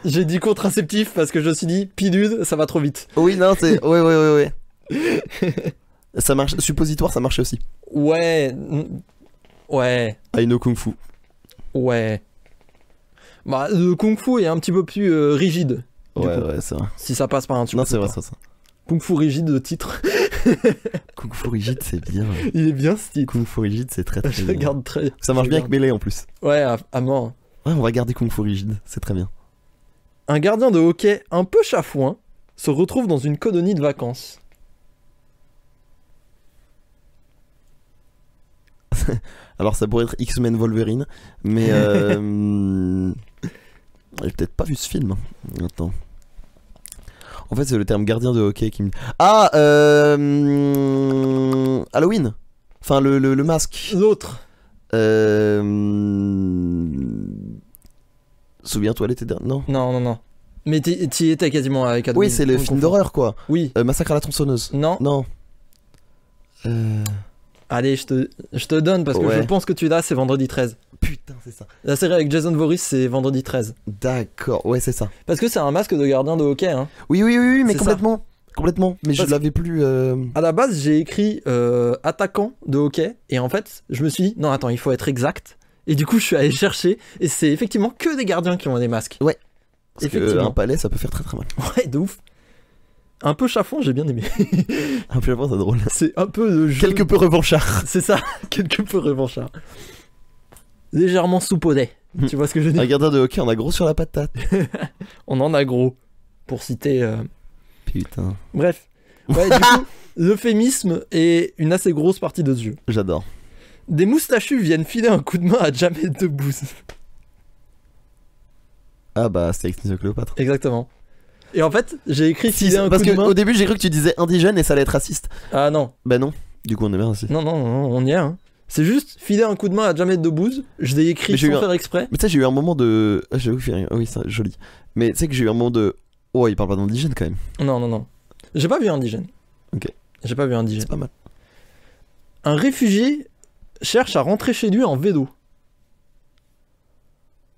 J'ai dit contraceptif parce que je me suis dit, pilude, ça va trop vite. Oui, non, c'est. Ouais. Ça marche. Suppositoire, ça marchait aussi. Ouais. Ouais. I know Kung Fu. Ouais. Bah, le kung-fu est un petit peu plus rigide. Du Ouais, coup, c'est vrai. si ça passe par un Non, c'est vrai, suppositoire. ça. Kung-fu rigide, le titre. Kung Fu rigide, c'est bien. Il est bien ce titre. Kung Fu rigide, c'est très Je bien. regarde très. Ça marche je bien avec regarde. Melee en plus. Ouais, à mort. Ouais, on va garder Kung Fu rigide, c'est très bien. Un gardien de hockey un peu chafouin se retrouve dans une colonie de vacances. Alors ça pourrait être X-Men Wolverine, mais j'ai peut-être pas vu ce film. Attends. En fait, c'est le terme gardien de hockey qui me. Ah, Halloween. Enfin, le masque. L'autre. Souviens-toi l'été dernier. Non. Non. Mais t'y étais quasiment avec Halloween. Oui, c'est le On film confond. d'horreur quoi. Oui. Massacre à la tronçonneuse. Non. Non. Allez, je te donne parce que Ouais. je pense que tu l'as, c'est vendredi 13. Putain, c'est ça. La série avec Jason Voorhees, c'est vendredi 13. D'accord, ouais, c'est ça. Parce que c'est un masque de gardien de hockey, hein. Oui, mais C'est ça. complètement. Complètement. Mais je Parce que- l'avais plus. À la base, j'ai écrit attaquant de hockey, et en fait, je me suis dit, non, attends, il faut être exact. Et du coup, je suis allé chercher, et c'est effectivement que des gardiens qui ont des masques. Parce que Effectivement. un palais, ça peut faire très très mal. Ouais, de ouf. Un peu chafouin, j'ai bien aimé. Un peu avant, c'est drôle. C'est un peu le jeu. Quelque peu revanchard. C'est ça, quelque peu revanchard. Légèrement saupoudré. Tu vois ce que je veux Un dire? gardien de hockey, on a gros sur la patate. On en a gros. Pour citer. Putain, Bref. Ouais, du coup, l'euphémisme est une assez grosse partie de ce jeu. j'adore. Des moustachus viennent filer un coup de main à Jamel Debbouze. Ah bah, c'était avec Cléopâtre. Exactement. Et en fait, j'ai écrit Si, filer un parce coup de que main. au début, j'ai cru que tu disais indigène et ça allait être raciste. Ah non, Bah non. Du coup, on est bien raciste. non, on y est. Hein. C'est juste filer un coup de main à Jamel Debbouze. Je l'ai écrit Mais j'ai eu sans un- faire exprès. Mais tu sais, j'ai eu un moment de. Ah, j'avoue, fait rien. Oui, c'est joli. Mais tu sais que j'ai eu un moment de. Oh, il parle pas d'indigène quand même. Non. J'ai pas vu indigène. Ok. J'ai pas vu indigène. C'est pas mal. Un réfugié cherche à rentrer chez lui en vélo.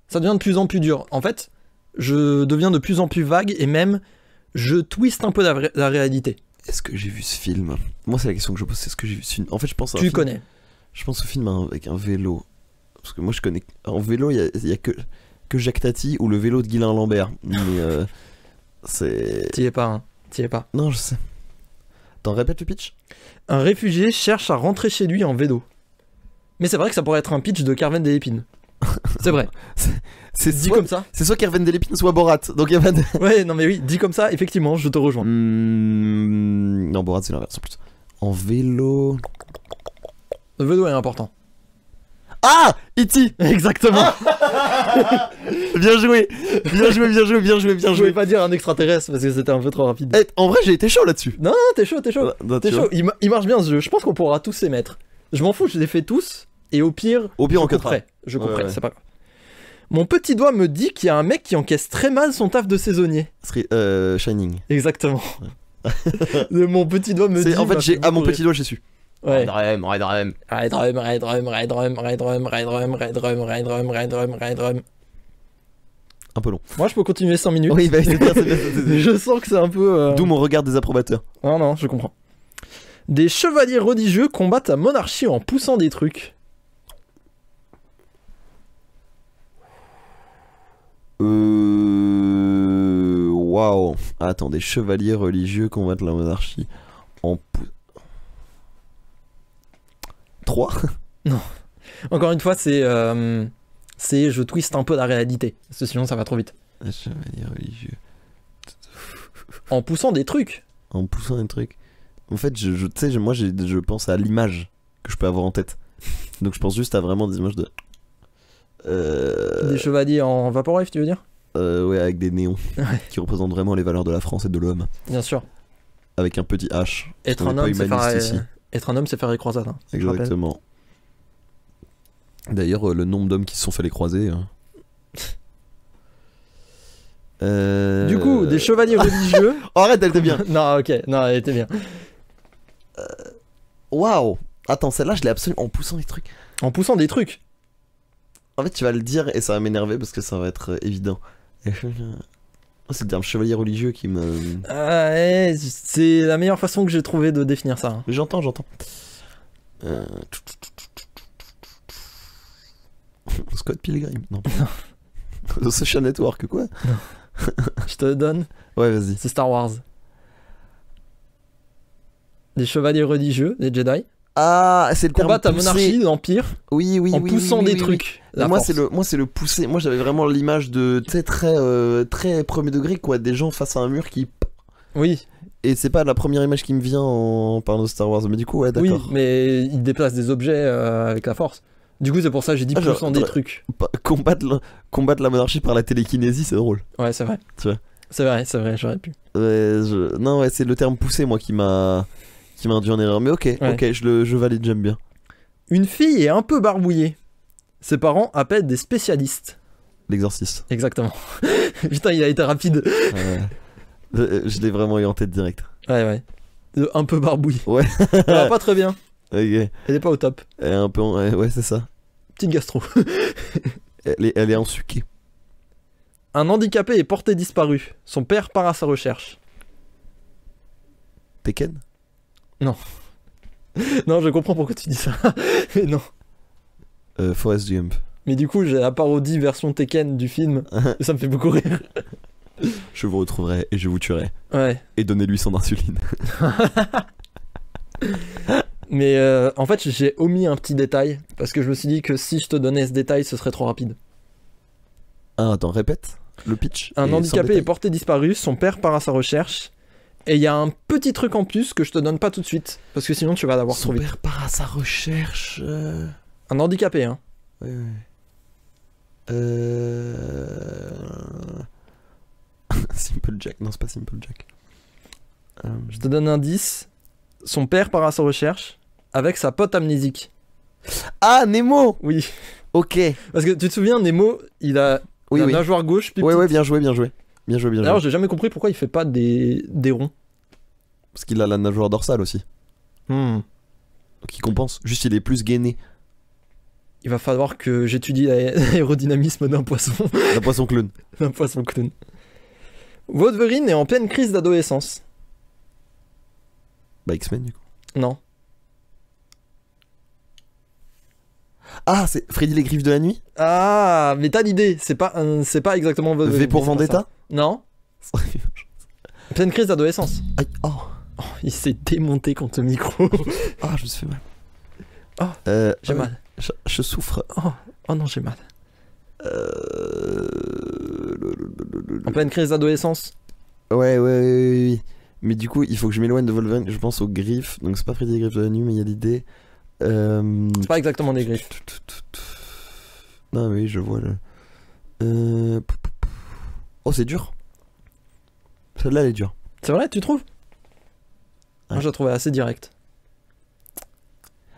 Ça devient de plus en plus dur. En fait, je deviens de plus en plus vague et même je twiste un peu la réalité. Est-ce que j'ai vu ce film? Moi, c'est la question que je pose. C'est ce que j'ai vu ce film. En fait, je pense à un Tu film- connais. Je pense au film avec un vélo. Parce que moi, je connais. En vélo, il y a que Jacques Tati ou le vélo de Guylain Lambert. Mais c'est. T'y es pas, hein. T'y es pas. Non, je sais. T'en répètes le pitch? Un réfugié cherche à rentrer chez lui en vélo. Mais c'est vrai que ça pourrait être un pitch de Carven des Épines. C'est vrai. C'est Dit soit, comme ça. c'est soit Kerven Delépine, soit Borat. Donc il y a pas de. Ouais, non mais oui, dit comme ça, effectivement, je te rejoins. Non, Borat, c'est l'inverse en plus. En vélo. Le vélo est important. Ah, E.T. Exactement. Bien joué. Je voulais pas dire un extraterrestre parce que c'était un peu trop rapide. Eh, en vrai, j'ai été chaud là-dessus. Non, t'es chaud. Bah, T'es tu vois. chaud. Il marche bien ce jeu. Je pense qu'on pourra tous les mettre. Je m'en fous, je les fais tous. Et au pire, Au pire, on je cuttera. couperai. Je couperai, Ouais. c'est pas grave. Mon petit doigt me dit qu'il y a un mec qui encaisse très mal son taf de saisonnier. Shining. Exactement. Mon petit doigt me dit. En fait, m'a j'ai. fait À mon beaucoup petit doigt, j'ai su. rire. Ouais. Red Rum. Red Rum. un peu long. Moi, je peux continuer 5 minutes. Oui, bah, c'est bien, c'est bien, c'est bien. Je sens que c'est un peu. D'où mon regard des approbateurs. Non, non, je comprends. Des chevaliers religieux combattent la monarchie en poussant des trucs. Waouh. Attends, des chevaliers religieux combattent la monarchie en 3. Encore une fois, c'est je twiste un peu la réalité. Parce que sinon, ça va trop vite. Des chevaliers religieux. En poussant des trucs. En poussant des trucs. En fait, tu sais, moi, je pense à l'image que je peux avoir en tête. Donc, je pense juste à vraiment des images de. Des chevaliers en Vaporwave, tu veux dire? Ouais, avec des néons Ouais. qui représentent vraiment les valeurs de la France et de l'homme. Bien sûr. Avec un petit H. parce Être qu'on un est pas homme, c'est humaniste faire, ici. être un homme, c'est faire les croisades. Hein, je rappelle. Exactement. D'ailleurs, le nombre d'hommes qui se sont fait les croiser. Du coup, des chevaliers religieux. Oh, arrête, elle était bien. Non, ok, non, elle était bien. Waouh. Attends, celle-là, je l'ai absolument en poussant les trucs. En poussant des trucs. En fait, tu vas le dire et ça va m'énerver parce que ça va être évident. Oh, c'est le terme chevalier religieux qui me. C'est la meilleure façon que j'ai trouvé de définir ça. Hein. J'entends. Scott Pilgrim, non. The Social Network, quoi. Je te le donne, Ouais, vas-y. c'est Star Wars. Des chevaliers religieux, des Jedi, Ah, c'est le terme combattent la poussé. monarchie, l'Empire, Oui, en poussant des oui. trucs. La Moi, force. c'est le pousser. Moi, j'avais vraiment l'image de, tu sais, très premier degré, quoi. Des gens face à un mur qui. Oui, Et c'est pas la première image qui me vient en parlant de Star Wars. Mais du coup, ouais, oui, d'accord. mais ils déplacent des objets avec la force. Du coup, c'est pour ça que j'ai dit Ah, genre, poussant des attends, trucs. Combattre la monarchie par la télékinésie, c'est drôle. Ouais, c'est vrai. Tu vois. C'est vrai, j'aurais pu. Ouais, non, ouais, c'est le terme poussé, moi, qui m'a induit en erreur. Mais ok, Ouais. je valide, j'aime bien. Une fille est un peu barbouillée. Ses parents appellent des spécialistes. L'exorciste. Exactement. Putain, il a été rapide. Ouais. Je l'ai vraiment eu en tête direct. Ouais. Un peu barbouillée. Ouais. Elle va pas très bien. Ok. Elle est pas au top. Elle est un peu. Ouais, c'est ça. Petite gastro. Elle est ensuquée. Un handicapé est porté disparu. Son père part à sa recherche. Tekken. Non, je comprends pourquoi tu dis ça. Mais non. Forrest Gump. Mais du coup, j'ai la parodie version Tekken du film. Et ça me fait beaucoup rire. Je vous retrouverai et je vous tuerai. Ouais. Et donnez-lui son insuline. Mais en fait, j'ai omis un petit détail. Parce que je me suis dit que si je te donnais ce détail, ce serait trop rapide. Ah, attends, répète le pitch. Un et sans handicapé détail. est porté disparu. Son père part à sa recherche. Et il y a un petit truc en plus que je te donne pas tout de suite. Parce que sinon, tu vas l'avoir Son trop vite. père part à sa recherche. Un handicapé, hein. Ouais. Simple Jack. Non, c'est pas Simple Jack. Je te donne un indice. Son père part à sa recherche avec sa pote amnésique. Ah, Nemo. Oui. Ok. Parce que tu te souviens, Nemo, il a Oui, la oui. nageoire gauche plus Ouais, petite. ouais, bien joué. D'ailleurs, j'ai jamais compris pourquoi il fait pas des ronds. Parce qu'il a la nageoire dorsale aussi. Hmm. Donc il compense. Juste, il est plus gainé. Il va falloir que j'étudie l'aérodynamisme d'un poisson. La poisson clown. D'un poisson clown. Wolverine est en pleine crise d'adolescence. Bah, X-Men, du coup. Non. Ah, c'est Freddy les Griffes de la Nuit. Ah, mais t'as l'idée. C'est pas exactement Wolverine. V pour mais c'est Vendetta. ça. Non. Pleine crise d'adolescence. Aïe, oh. Oh, il s'est démonté contre le micro. Ah, je me suis fait mal. Oh, j'ai mal. Je souffre. Oh non, j'ai mal. En pleine crise d'adolescence. Ouais. Mais du coup, il faut que je m'éloigne de Wolverine. Je pense aux griffes. Donc, c'est pas Freddy les Griffes de la Nuit, mais il y a l'idée. C'est pas exactement des griffes. Non, mais oui, je vois le. Oh, c'est dur. Celle-là, elle est dure. C'est vrai, tu trouves? Moi, Ouais. je la trouvais assez directe.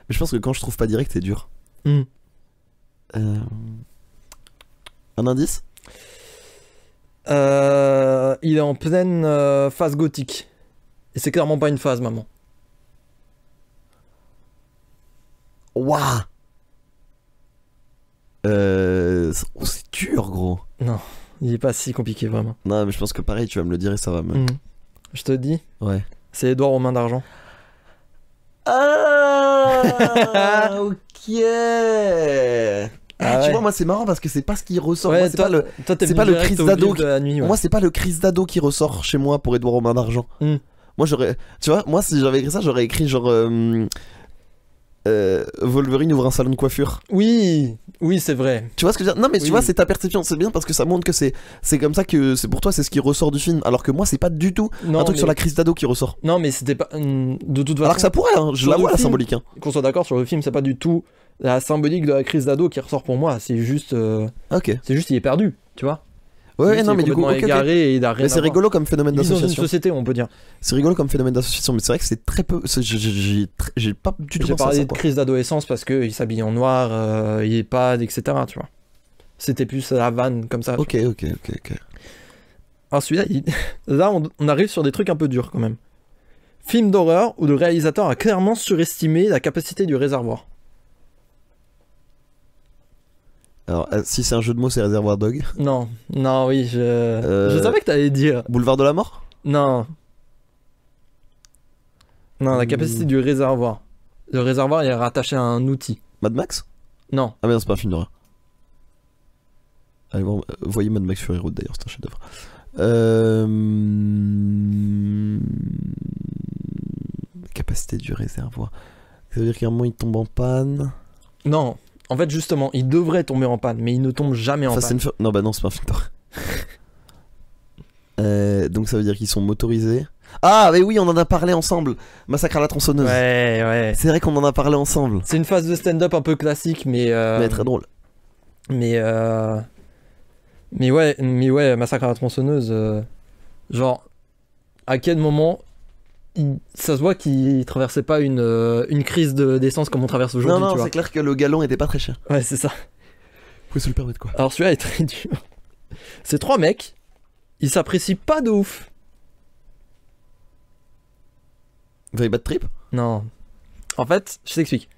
Mais je pense que quand je trouve pas direct, c'est dur. Hmm. Un indice? Il est en pleine phase gothique. Et c'est clairement pas une phase, maman. Waouh! Oh, c'est dur, gros. Non. il est pas si compliqué vraiment. Non, mais je pense que pareil, tu vas me le dire et ça va me. Je te dis, Ouais. c'est Édouard aux mains d'argent. Ah, ok. Ah Tu ouais. vois, moi c'est marrant parce que c'est pas ce qui ressort. Ouais, Moi, c'est toi, pas le, toi, t'es c'est venu pas le direct Chris au d'ado vif de la nuit. Ouais. moi c'est pas le Chris d'ado qui ressort chez moi pour Edouard aux mains d'argent. Moi j'aurais, tu vois, moi si j'avais écrit ça, j'aurais écrit genre Wolverine ouvre un salon de coiffure. Oui, oui, c'est vrai. Tu vois ce que je veux dire? Non mais Oui. tu vois, c'est ta perception, c'est bien parce que ça montre que c'est comme ça que c'est pour toi, c'est ce qui ressort du film. Alors que moi c'est pas du tout Non, un truc mais... sur la crise d'ado qui ressort. Non, mais c'était pas. De toute façon, Alors que ça pourrait, hein, je sur la le vois la film, symbolique. Hein. qu'on soit d'accord sur le film, c'est pas du tout la symbolique de la crise d'ado qui ressort pour moi. C'est juste, Ok. il est perdu, tu vois. Ouais, Juste, non il est mais du coup, complètement ok, ok. égaré et il a rien Mais c'est à voir. rigolo comme phénomène Il vit dans une d'association. société, on peut dire. C'est rigolo comme phénomène d'association, mais c'est vrai que c'est très peu. J'ai pas du tout J'ai pensé à parlé ça. de Quoi. crise d'adolescence parce qu'il s'habille en noir, il est pas, etc. Tu vois. C'était plus la vanne comme ça. Ok. Alors celui-là, là on arrive sur des trucs un peu durs quand même. Film d'horreur où le réalisateur a clairement surestimé la capacité du réservoir. Alors, si c'est un jeu de mots, c'est Réservoir Dog. Non, oui, je savais que t'allais dire. Boulevard de la Mort. Non, la capacité du réservoir. Le réservoir, il est rattaché à un outil. Mad Max. Non, Ah mais non, c'est pas un film d'horreur. Allez voir, voyez Mad Max Fury Road d'ailleurs, c'est un chef d'œuvre. Capacité du réservoir. Ça veut dire qu'à un moment il tombe en panne. non. En fait, justement, il devrait tomber en panne, mais il ne tombe jamais en panne. Non, bah non, c'est pas un film d'horreur. Donc ça veut dire qu'ils sont motorisés. Ah, mais oui, on en a parlé ensemble. Massacre à la tronçonneuse. Ouais. C'est vrai qu'on en a parlé ensemble. C'est une phase de stand-up un peu classique, mais très drôle. mais ouais, Massacre à la tronçonneuse, genre, à quel moment ça se voit qu'il traversait pas une crise d'essence comme on traverse aujourd'hui, Non, tu vois. c'est clair que le galon était pas très cher. Ouais, c'est ça. Vous pouvez se le permettre quoi. Alors celui-là est très dur. Ces trois mecs, ils s'apprécient pas de ouf. Very Bad Trip. Non. En fait, je t'explique.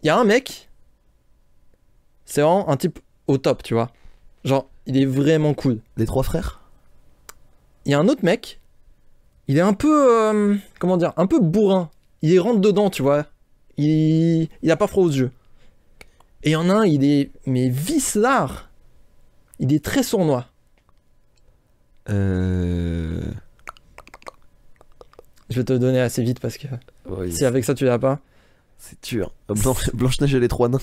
Il y a un mec, c'est vraiment un type au top, tu vois. Genre, il est vraiment cool. Les trois frères. Il y a un autre mec, il est un peu, comment dire, un peu bourrin. Il rentre dedans, tu vois. Il a pas froid aux yeux. Et il y en a un, il est, mais vicelard. Il est très sournois. Euh... Je vais te le donner assez vite parce que Oui, si avec ça tu l'as pas, c'est dur. Blanche-Neige et les trois nains.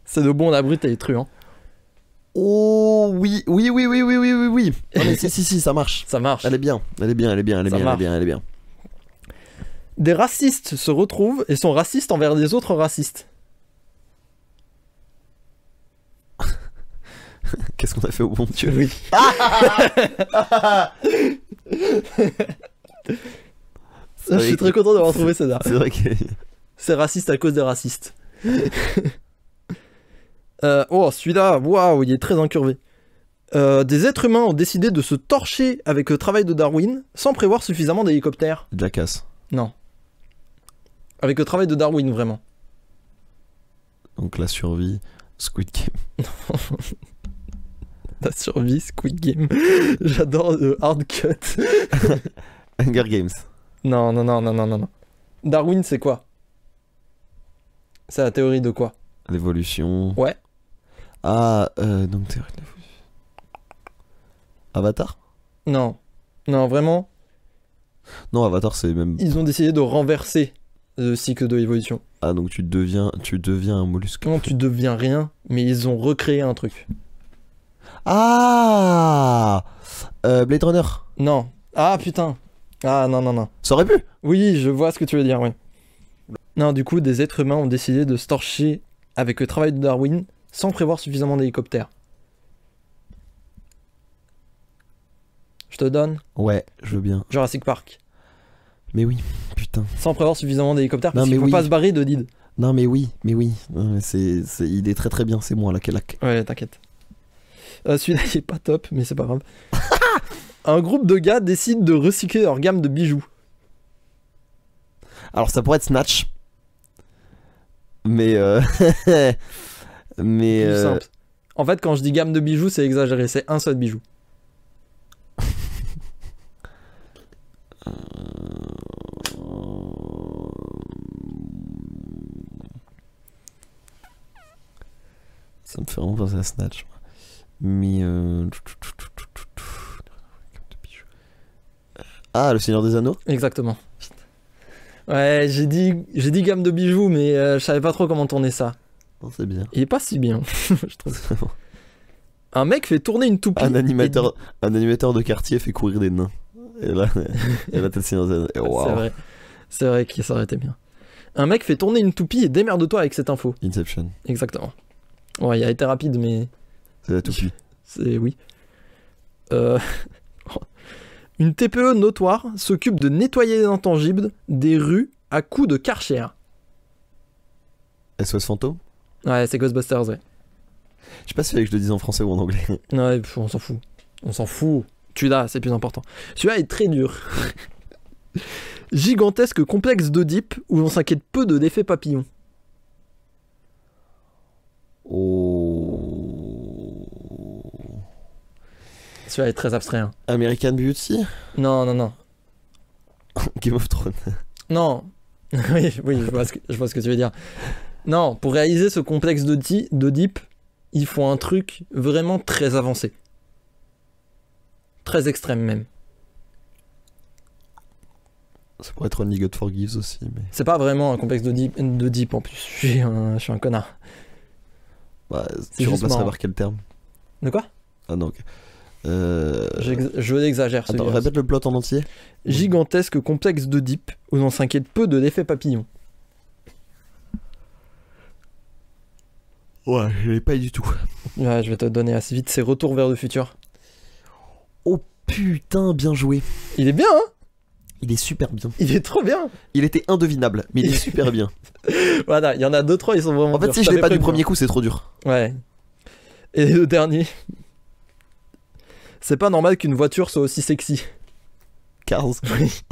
c'est de bon la brute et les truands. Oh oui. Non, mais si, ça marche. Ça marche. Elle est bien. Des racistes se retrouvent et sont racistes envers des autres racistes. Qu'est-ce qu'on a fait au bon Dieu? Oui. Je suis très content d'avoir trouvé ça. C'est vrai que... C'est raciste à cause des racistes. Oh, celui-là, waouh, il est très incurvé. Des êtres humains ont décidé de se torcher avec le travail de Darwin sans prévoir suffisamment d'hélicoptères. Jackass. Non. Avec le travail de Darwin, vraiment. Donc la survie, Squid Game. La survie, Squid Game. J'adore le hard cut. Hunger Games. Non. Darwin, c'est quoi? C'est la théorie de quoi? L'évolution. Ouais. Ah, donc théorie de l'évolution. Avatar? Non, vraiment, Non, Avatar c'est même... ils ont décidé de renverser le cycle de l'évolution. Ah, donc tu deviens un mollusque. Non, tu deviens rien, mais ils ont recréé un truc. Ah, Blade Runner. Non. Ah, putain. Ah, non. Ça aurait pu. Oui, je vois ce que tu veux dire, oui. Non, du coup, des êtres humains ont décidé de se torcher avec le travail de Darwin sans prévoir suffisamment d'hélicoptères. Je te donne Ouais, je veux bien. Jurassic Park. Mais oui, putain. Sans prévoir suffisamment d'hélicoptères parce Non, qu'il mais faut oui. pas se barrer de Did. Non mais oui. Non, mais il est très bien, c'est moi la Kelak. Ouais, t'inquiète. Celui-là, il est pas top, mais c'est pas grave. Un groupe de gars décide de recycler leur gamme de bijoux. Alors ça pourrait être Snatch. Mais Plus simple. En fait, quand je dis gamme de bijoux, c'est exagéré, c'est un seul bijou. Ça me fait vraiment penser à Snatch. Mais. Ah, le Seigneur des Anneaux? Exactement. Ouais, j'ai dit gamme de bijoux, mais je savais pas trop comment tourner ça. Non, c'est bien. Il est pas si bien, je trouve. Un mec fait tourner une toupie. Un animateur de quartier fait courir des nains. Et là t'as le Seigneur des Anneaux. Et wow. C'est vrai que ça aurait été bien. Un mec fait tourner une toupie et démerde-toi avec cette info. Inception. Exactement. Ouais, il a été rapide, mais... C'est la toupie. C'est... Oui. Une TPE notoire s'occupe de nettoyer les intangibles des rues à coups de Karcher. SOS Fantôme? Ouais, c'est Ghostbusters, ouais. Je sais pas si il fallait que je le dise en français ou en anglais. Ouais, on s'en fout. On s'en fout. Tu l'as, c'est plus important. Celui-là est très dur. Gigantesque complexe d'Oedipe où l'on s'inquiète peu de l'effet papillon. Oh. Celui-là est très abstrait. Hein. American Beauty? Non, non, non. Game of Thrones. Non. oui, je vois ce que tu veux dire. Non, pour réaliser ce complexe d'Oedipe, il faut un truc vraiment très avancé. Très extrême même. Ça pourrait être Only God Forgives aussi, mais... C'est pas vraiment un complexe d'Oedipe en plus. Je suis un connard. Bah, C'est tu remplacerais marrant. par quel terme? De quoi? Ah non, ok. Je l'exagère. Attends, répète le plot en entier. Gigantesque complexe d'Oedipe où l'on s'inquiète peu de l'effet papillon. Ouais, je l'ai pas eu du tout. Ouais, je vais te donner assez vite. C'est Retour vers le futur. Oh putain, bien joué. Il est bien, hein? Il est super bien. Il est trop bien. Il était indevinable, mais il est super bien. Voilà, il y en a 2-3, ils sont vraiment En fait, durs. si je l'ai pas du premier coup, c'est trop dur. Ouais. Et le dernier. C'est pas normal qu'une voiture soit aussi sexy. Cars. Oui.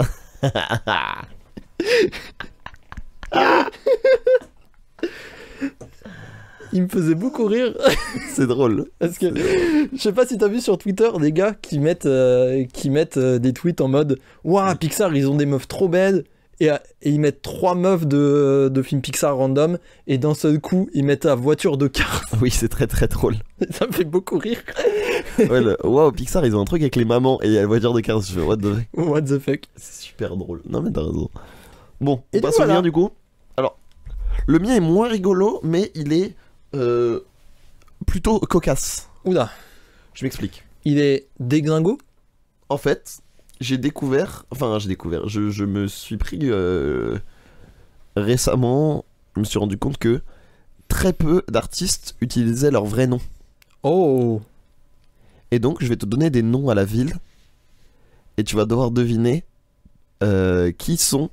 Il me faisait beaucoup rire. C'est drôle. Parce que je sais pas si t'as vu sur Twitter des gars qui mettent des tweets en mode waouh, Pixar ils ont des meufs trop belles et ils mettent 3 meufs de films Pixar random et d'un seul coup ils mettent la voiture de Cars. Oui, c'est très très drôle. Ça me fait beaucoup rire. Ouais, waouh, Pixar ils ont un truc avec les mamans et il y a la voiture de Cars. Je fais what the fuck. C'est super drôle. Non mais t'as raison. Bon, Et on passe voilà. au mien du coup. Alors, le mien est moins rigolo, mais il est plutôt cocasse. Oula. Je m'explique. Il est déglingo. En fait, je me suis pris récemment, je me suis rendu compte que très peu d'artistes utilisaient leur vrai nom. Oh. Et donc, je vais te donner des noms à la ville, et tu vas devoir deviner qui sont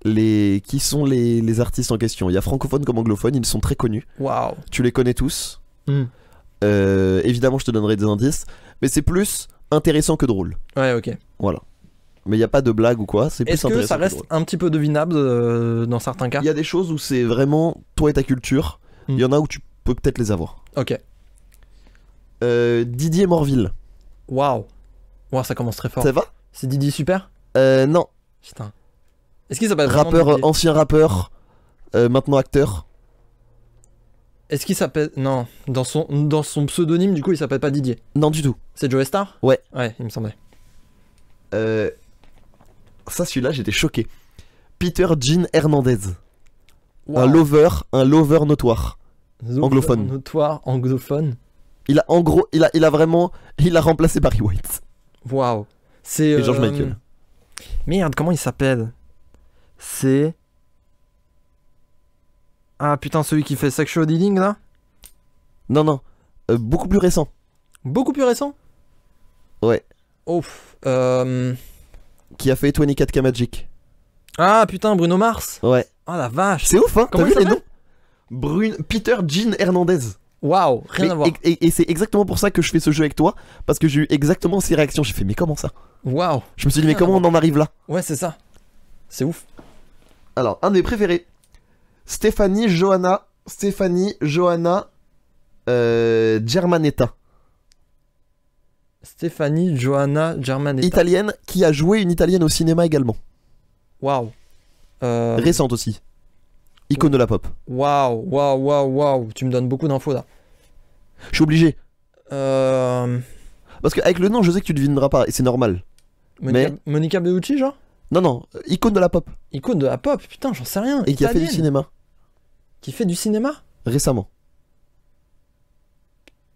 les artistes en question. Il y a francophone comme anglophone, ils sont très connus. Waouh. Tu les connais tous. Mm. Évidemment, je te donnerai des indices, mais c'est plus intéressant que drôle. Ouais, ok. Voilà. Mais il n'y a pas de blague ou quoi, c'est plus Est-ce que intéressant ça que reste drôle. un petit peu devinable dans certains cas? Il y a des choses où c'est vraiment toi et ta culture. Il y en a où tu peux peut-être les avoir. Ok. Didier Morville. Waouh. Waouh, ça commence très fort. Ça va? C'est Didi Super? Non. Putain. Est-ce qu'il s'appelle vraiment Rappeur, Didier ancien rappeur, maintenant acteur. Est-ce qu'il s'appelle... Non, dans son pseudonyme, du coup, il s'appelle pas Didier. Non du tout. C'est Joe Star? Ouais. Ouais, il me semblait. Ça, celui-là, j'étais choqué. Peter Jean Hernandez. Wow. Un lover notoire. Anglophone. Notoire, anglophone. Il a remplacé Barry White. Waouh. C'est... Et George Michael. Merde, comment il s'appelle? C'est... Ah putain, celui qui fait Sexual Healing, là? Non. Beaucoup plus récent. Beaucoup plus récent? Ouais. Ouf. Qui a fait 24K Magic. Ah putain, Bruno Mars. Ouais. Ah la vache. C'est ouf, hein. Comment T'as il vu les s'appelle noms? Peter Jean Hernandez. Waouh, rien à voir. Et c'est exactement pour ça que je fais ce jeu avec toi. Parce que j'ai eu exactement ces réactions. J'ai fait, mais comment ça? Waouh. Je me suis dit, mais Rien à comment on en arrive là? Ouais, c'est ça. C'est ouf. Alors, un de mes préférés. Stéphanie Johanna Germanetta. Stéphanie Johanna Germanetta. Italienne qui a joué une italienne au cinéma également. Waouh. Récente aussi. Icône de la pop. Waouh, waouh, waouh, waouh. Tu me donnes beaucoup d'infos là. Je suis obligé. Euh... Parce qu'avec le nom, je sais que tu devineras pas, et c'est normal. Monica Bellucci, genre? Non, non, icône de la pop. Icône de la pop, putain, j'en sais rien. Et qui a fait du Italienne. cinéma. Qui fait du cinéma? Récemment.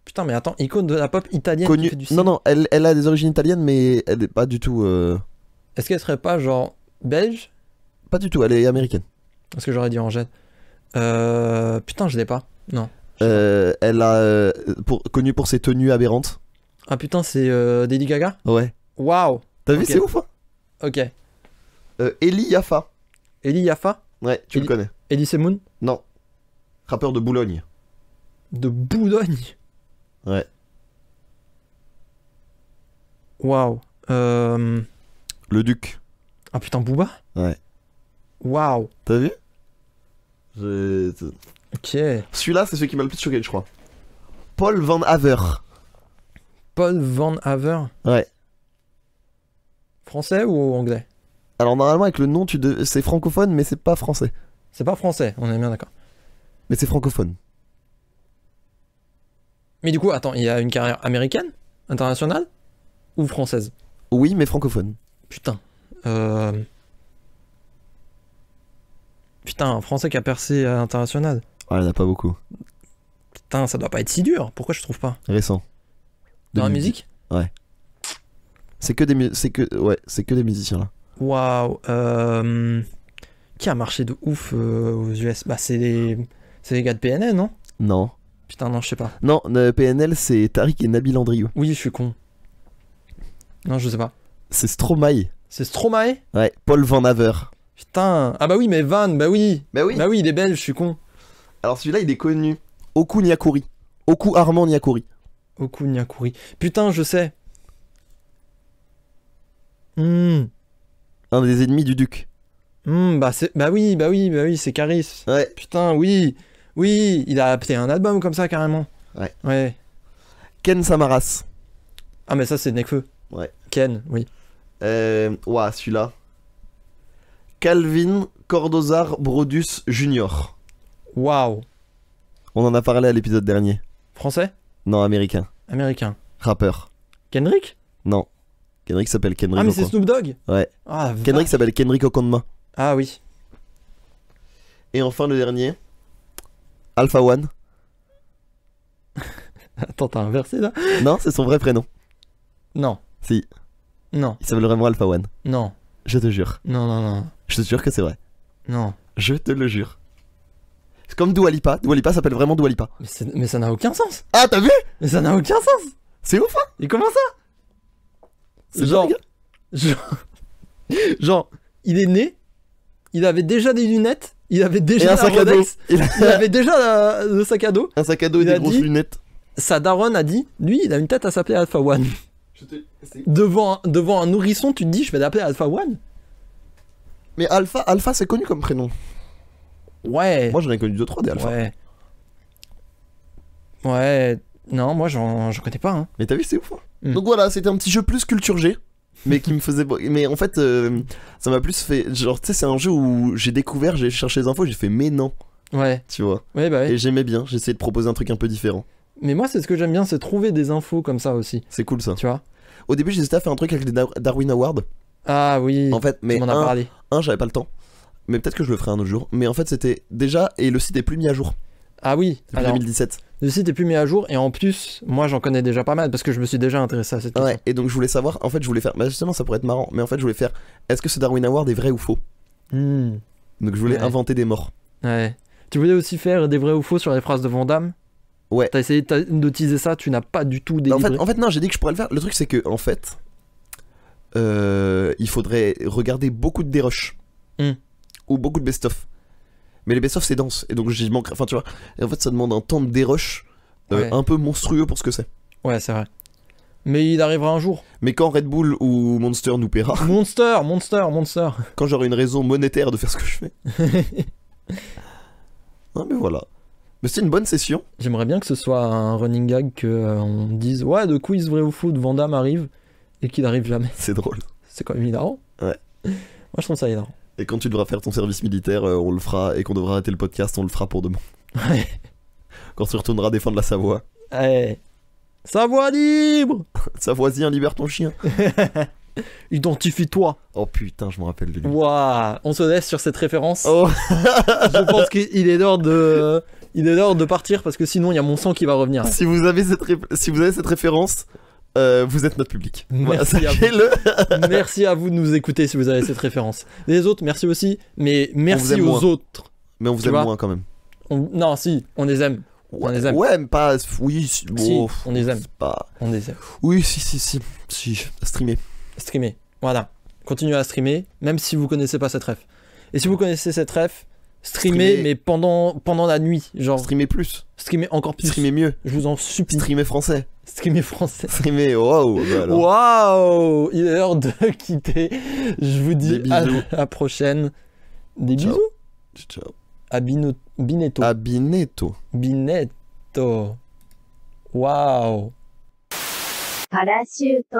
Putain, mais attends, icône de la pop italienne Connue. qui fait du cinéma. Non, non, elle a des origines italiennes, mais elle est pas du tout. Est-ce qu'elle serait pas genre belge? Pas du tout, elle est américaine. Parce que j'aurais dit Angèle. Putain, je l'ai pas. Non. Elle a. Connue pour ses tenues aberrantes. Ah putain, c'est Lady Gaga? Ouais. Waouh. T'as vu, Ok. c'est ouf, hein. Ok. Eli Yaffa. Eli Yaffa? Ouais, tu le connais. Elie Semoun? Non. Rappeur de Boulogne. De Boulogne? Ouais. Waouh. Le Duc. Ah putain, Booba? Ouais. Waouh. T'as vu? Ok. Celui-là, c'est celui qui m'a le plus choqué, je crois. Paul Van Haver. Paul Van Haver? Ouais. Français ou anglais? Alors normalement avec le nom c'est francophone mais c'est pas français. C'est pas français, on est bien d'accord. Mais c'est francophone. Mais du coup, attends, il y a une carrière américaine? Internationale? Ou française? Oui mais francophone. Putain. Putain, un français qui a percé à l'international. Ah il y en a pas beaucoup. Putain, ça doit pas être si dur. Pourquoi je trouve pas? Récent. Dans la 2010. musique? Ouais. C'est que des musiciens là. Waouh. Qui a marché de ouf aux US? Bah c'est les gars de PNL, non? Non. Putain, non, je sais pas. Non, PNL c'est Tariq et Nabil Andriou. Oui, je suis con. Non, je sais pas. C'est Stromae. C'est Stromae? Ouais, Paul Van Haver. Putain. Ah bah oui, mais Van, bah oui. Bah oui. Bah oui, il est belge, je suis con. Alors celui-là il est connu. Oku Nyakuri. Oku Armand Nyakuri. Oku Nyakuri. Putain, je sais. Un des ennemis du Duc. Bah oui, c'est Caris. Ouais. Putain, oui. Oui, il a fait un album comme ça carrément. Ouais. Ouais. Ken Samaras. Ah mais ça c'est Nekfeu. Ouais. Ken, oui. Ouah, celui-là. Calvin Cordozar Brodus Jr. Waouh. On en a parlé à l'épisode dernier. Français? Non, américain. Américain. Rappeur. Kendrick? Non. Kendrick s'appelle Kendrick Ah mais c'est Ocon- Snoop Dogg? Ouais. Ah, Kendrick s'appelle Kendrick Okonma. Ah oui. Et enfin le dernier. Alpha One. Attends, t'as inversé là? Non, c'est son vrai prénom. Non. Si. Non. Il s'appelle vraiment Alpha One. Non. Je te jure. Non, non, non. Je te jure que c'est vrai. Non. Je te le jure. C'est comme Dua Lipa. Dua Lipa s'appelle vraiment Dua Lipa. Mais ça n'a aucun sens. Ah, t'as vu? Mais ça n'a aucun sens. C'est ouf, hein? Et comment ça? C'est Genre, dingue. genre, il est né, il avait déjà des lunettes, il avait Et déjà un la sac à dos. Rolex, il avait déjà le sac à dos. Un sac à dos et Il a des grosses dit- lunettes. Sa daronne a dit, lui, il a une tête à s'appeler Alpha One. C'est- Devant un nourrisson, tu te dis, je vais l'appeler Alpha One? Mais Alpha c'est connu comme prénom. Ouais. Moi j'en ai connu 2-3 des Alpha. Ouais. Ouais. Non, moi j'en connais pas. Hein. Mais t'as vu, c'est ouf. Hein. Mm. Donc voilà, c'était un petit jeu plus culture G. Mais qui me faisait. Mais en fait, ça m'a plus fait. Genre, tu sais, c'est un jeu où j'ai découvert, j'ai cherché les infos, j'ai fait mais non, Ouais. tu vois. Ouais, bah ouais. Et j'aimais bien, j'ai essayé de proposer un truc un peu différent. Mais moi, c'est ce que j'aime bien, c'est trouver des infos comme ça aussi. C'est cool ça. Tu vois? Au début, j'hésitais à faire un truc avec les Darwin Awards. Ah oui. En fait, mais tu m'en as parlé. j'avais pas le temps. Mais peut-être que je le ferai un autre jour. Mais en fait, c'était déjà. Et le site est plus mis à jour. Ah oui. Depuis Alors, 2017. le site est plus mis à jour et en plus, moi j'en connais déjà pas mal parce que je me suis déjà intéressé à cette question. Ouais, et donc je voulais savoir. En fait, je voulais faire. Bah, justement, ça pourrait être marrant. Mais en fait, je voulais faire. Est-ce que ce Darwin Award est vrai ou faux? Hmm. Donc je voulais Ouais. inventer des morts. Ouais. Tu voulais aussi faire des vrais ou faux sur les phrases de Van Damme? Ouais. T'as essayé de teaser ça, tu n'as pas du tout délivré. En fait, non, j'ai dit que je pourrais le faire. Le truc, c'est que, en fait, il faudrait regarder beaucoup de dérush. Ou beaucoup de best-of. Mais les best-of, c'est dense. Et donc, j'y manque. Enfin, tu vois. Et en fait, ça demande un temps de dérush Ouais. un peu monstrueux pour ce que c'est. Ouais, c'est vrai. Mais il arrivera un jour. Mais quand Red Bull ou Monster nous paiera, Monster. quand j'aurai une raison monétaire de faire ce que je fais. Non, mais voilà. Mais c'est une bonne session. J'aimerais bien que ce soit un running gag qu'on dise ouais, de quiz vrai ou faux de Van Damme arrive et qu'il arrive jamais. C'est drôle. C'est quand même hilarant. Ouais. Moi je trouve ça hilarant. Et quand tu devras faire ton service militaire, on le fera. Et qu'on devra arrêter le podcast, on le fera pour demain. Ouais. Quand tu retourneras défendre la Savoie. Ouais. Savoie libre. Savoisien, libère ton chien. Identifie-toi. Oh putain, je me rappelle de lui. Waouh. On se laisse sur cette référence. Oh. Je pense qu'il est l'heure de... Il est l'heure de partir parce que sinon il y a mon sang qui va revenir. Si vous avez cette référence, vous êtes notre public. Merci voilà, à vous. sachez-le. Merci à vous de nous écouter si vous avez cette référence. Les autres, merci aussi, mais merci aime aux moins. autres. Mais on vous Tu aime vois moins quand même. Non, si, on les aime. On les aime. Ouais, mais pas. Oui, Si, oh, on les aime. c'est pas. On les aime. Oui, si. Streamer. Streamer. Voilà. Continuez à streamer, même si vous connaissez pas cette ref. Et si vous connaissez cette ref, streamer, mais pendant la nuit. Genre, Streamer plus. streamer encore plus. Streamer mieux. Je vous en supplie. Streamer français. Streamer français. Streamer, wow. Bah alors. Waouh! Il est l'heure de quitter. Je vous dis Des à bisous. la prochaine. Des Ciao. bisous. Ciao. À Binetto. À Binetto. Binetto. Waouh. パラシュート。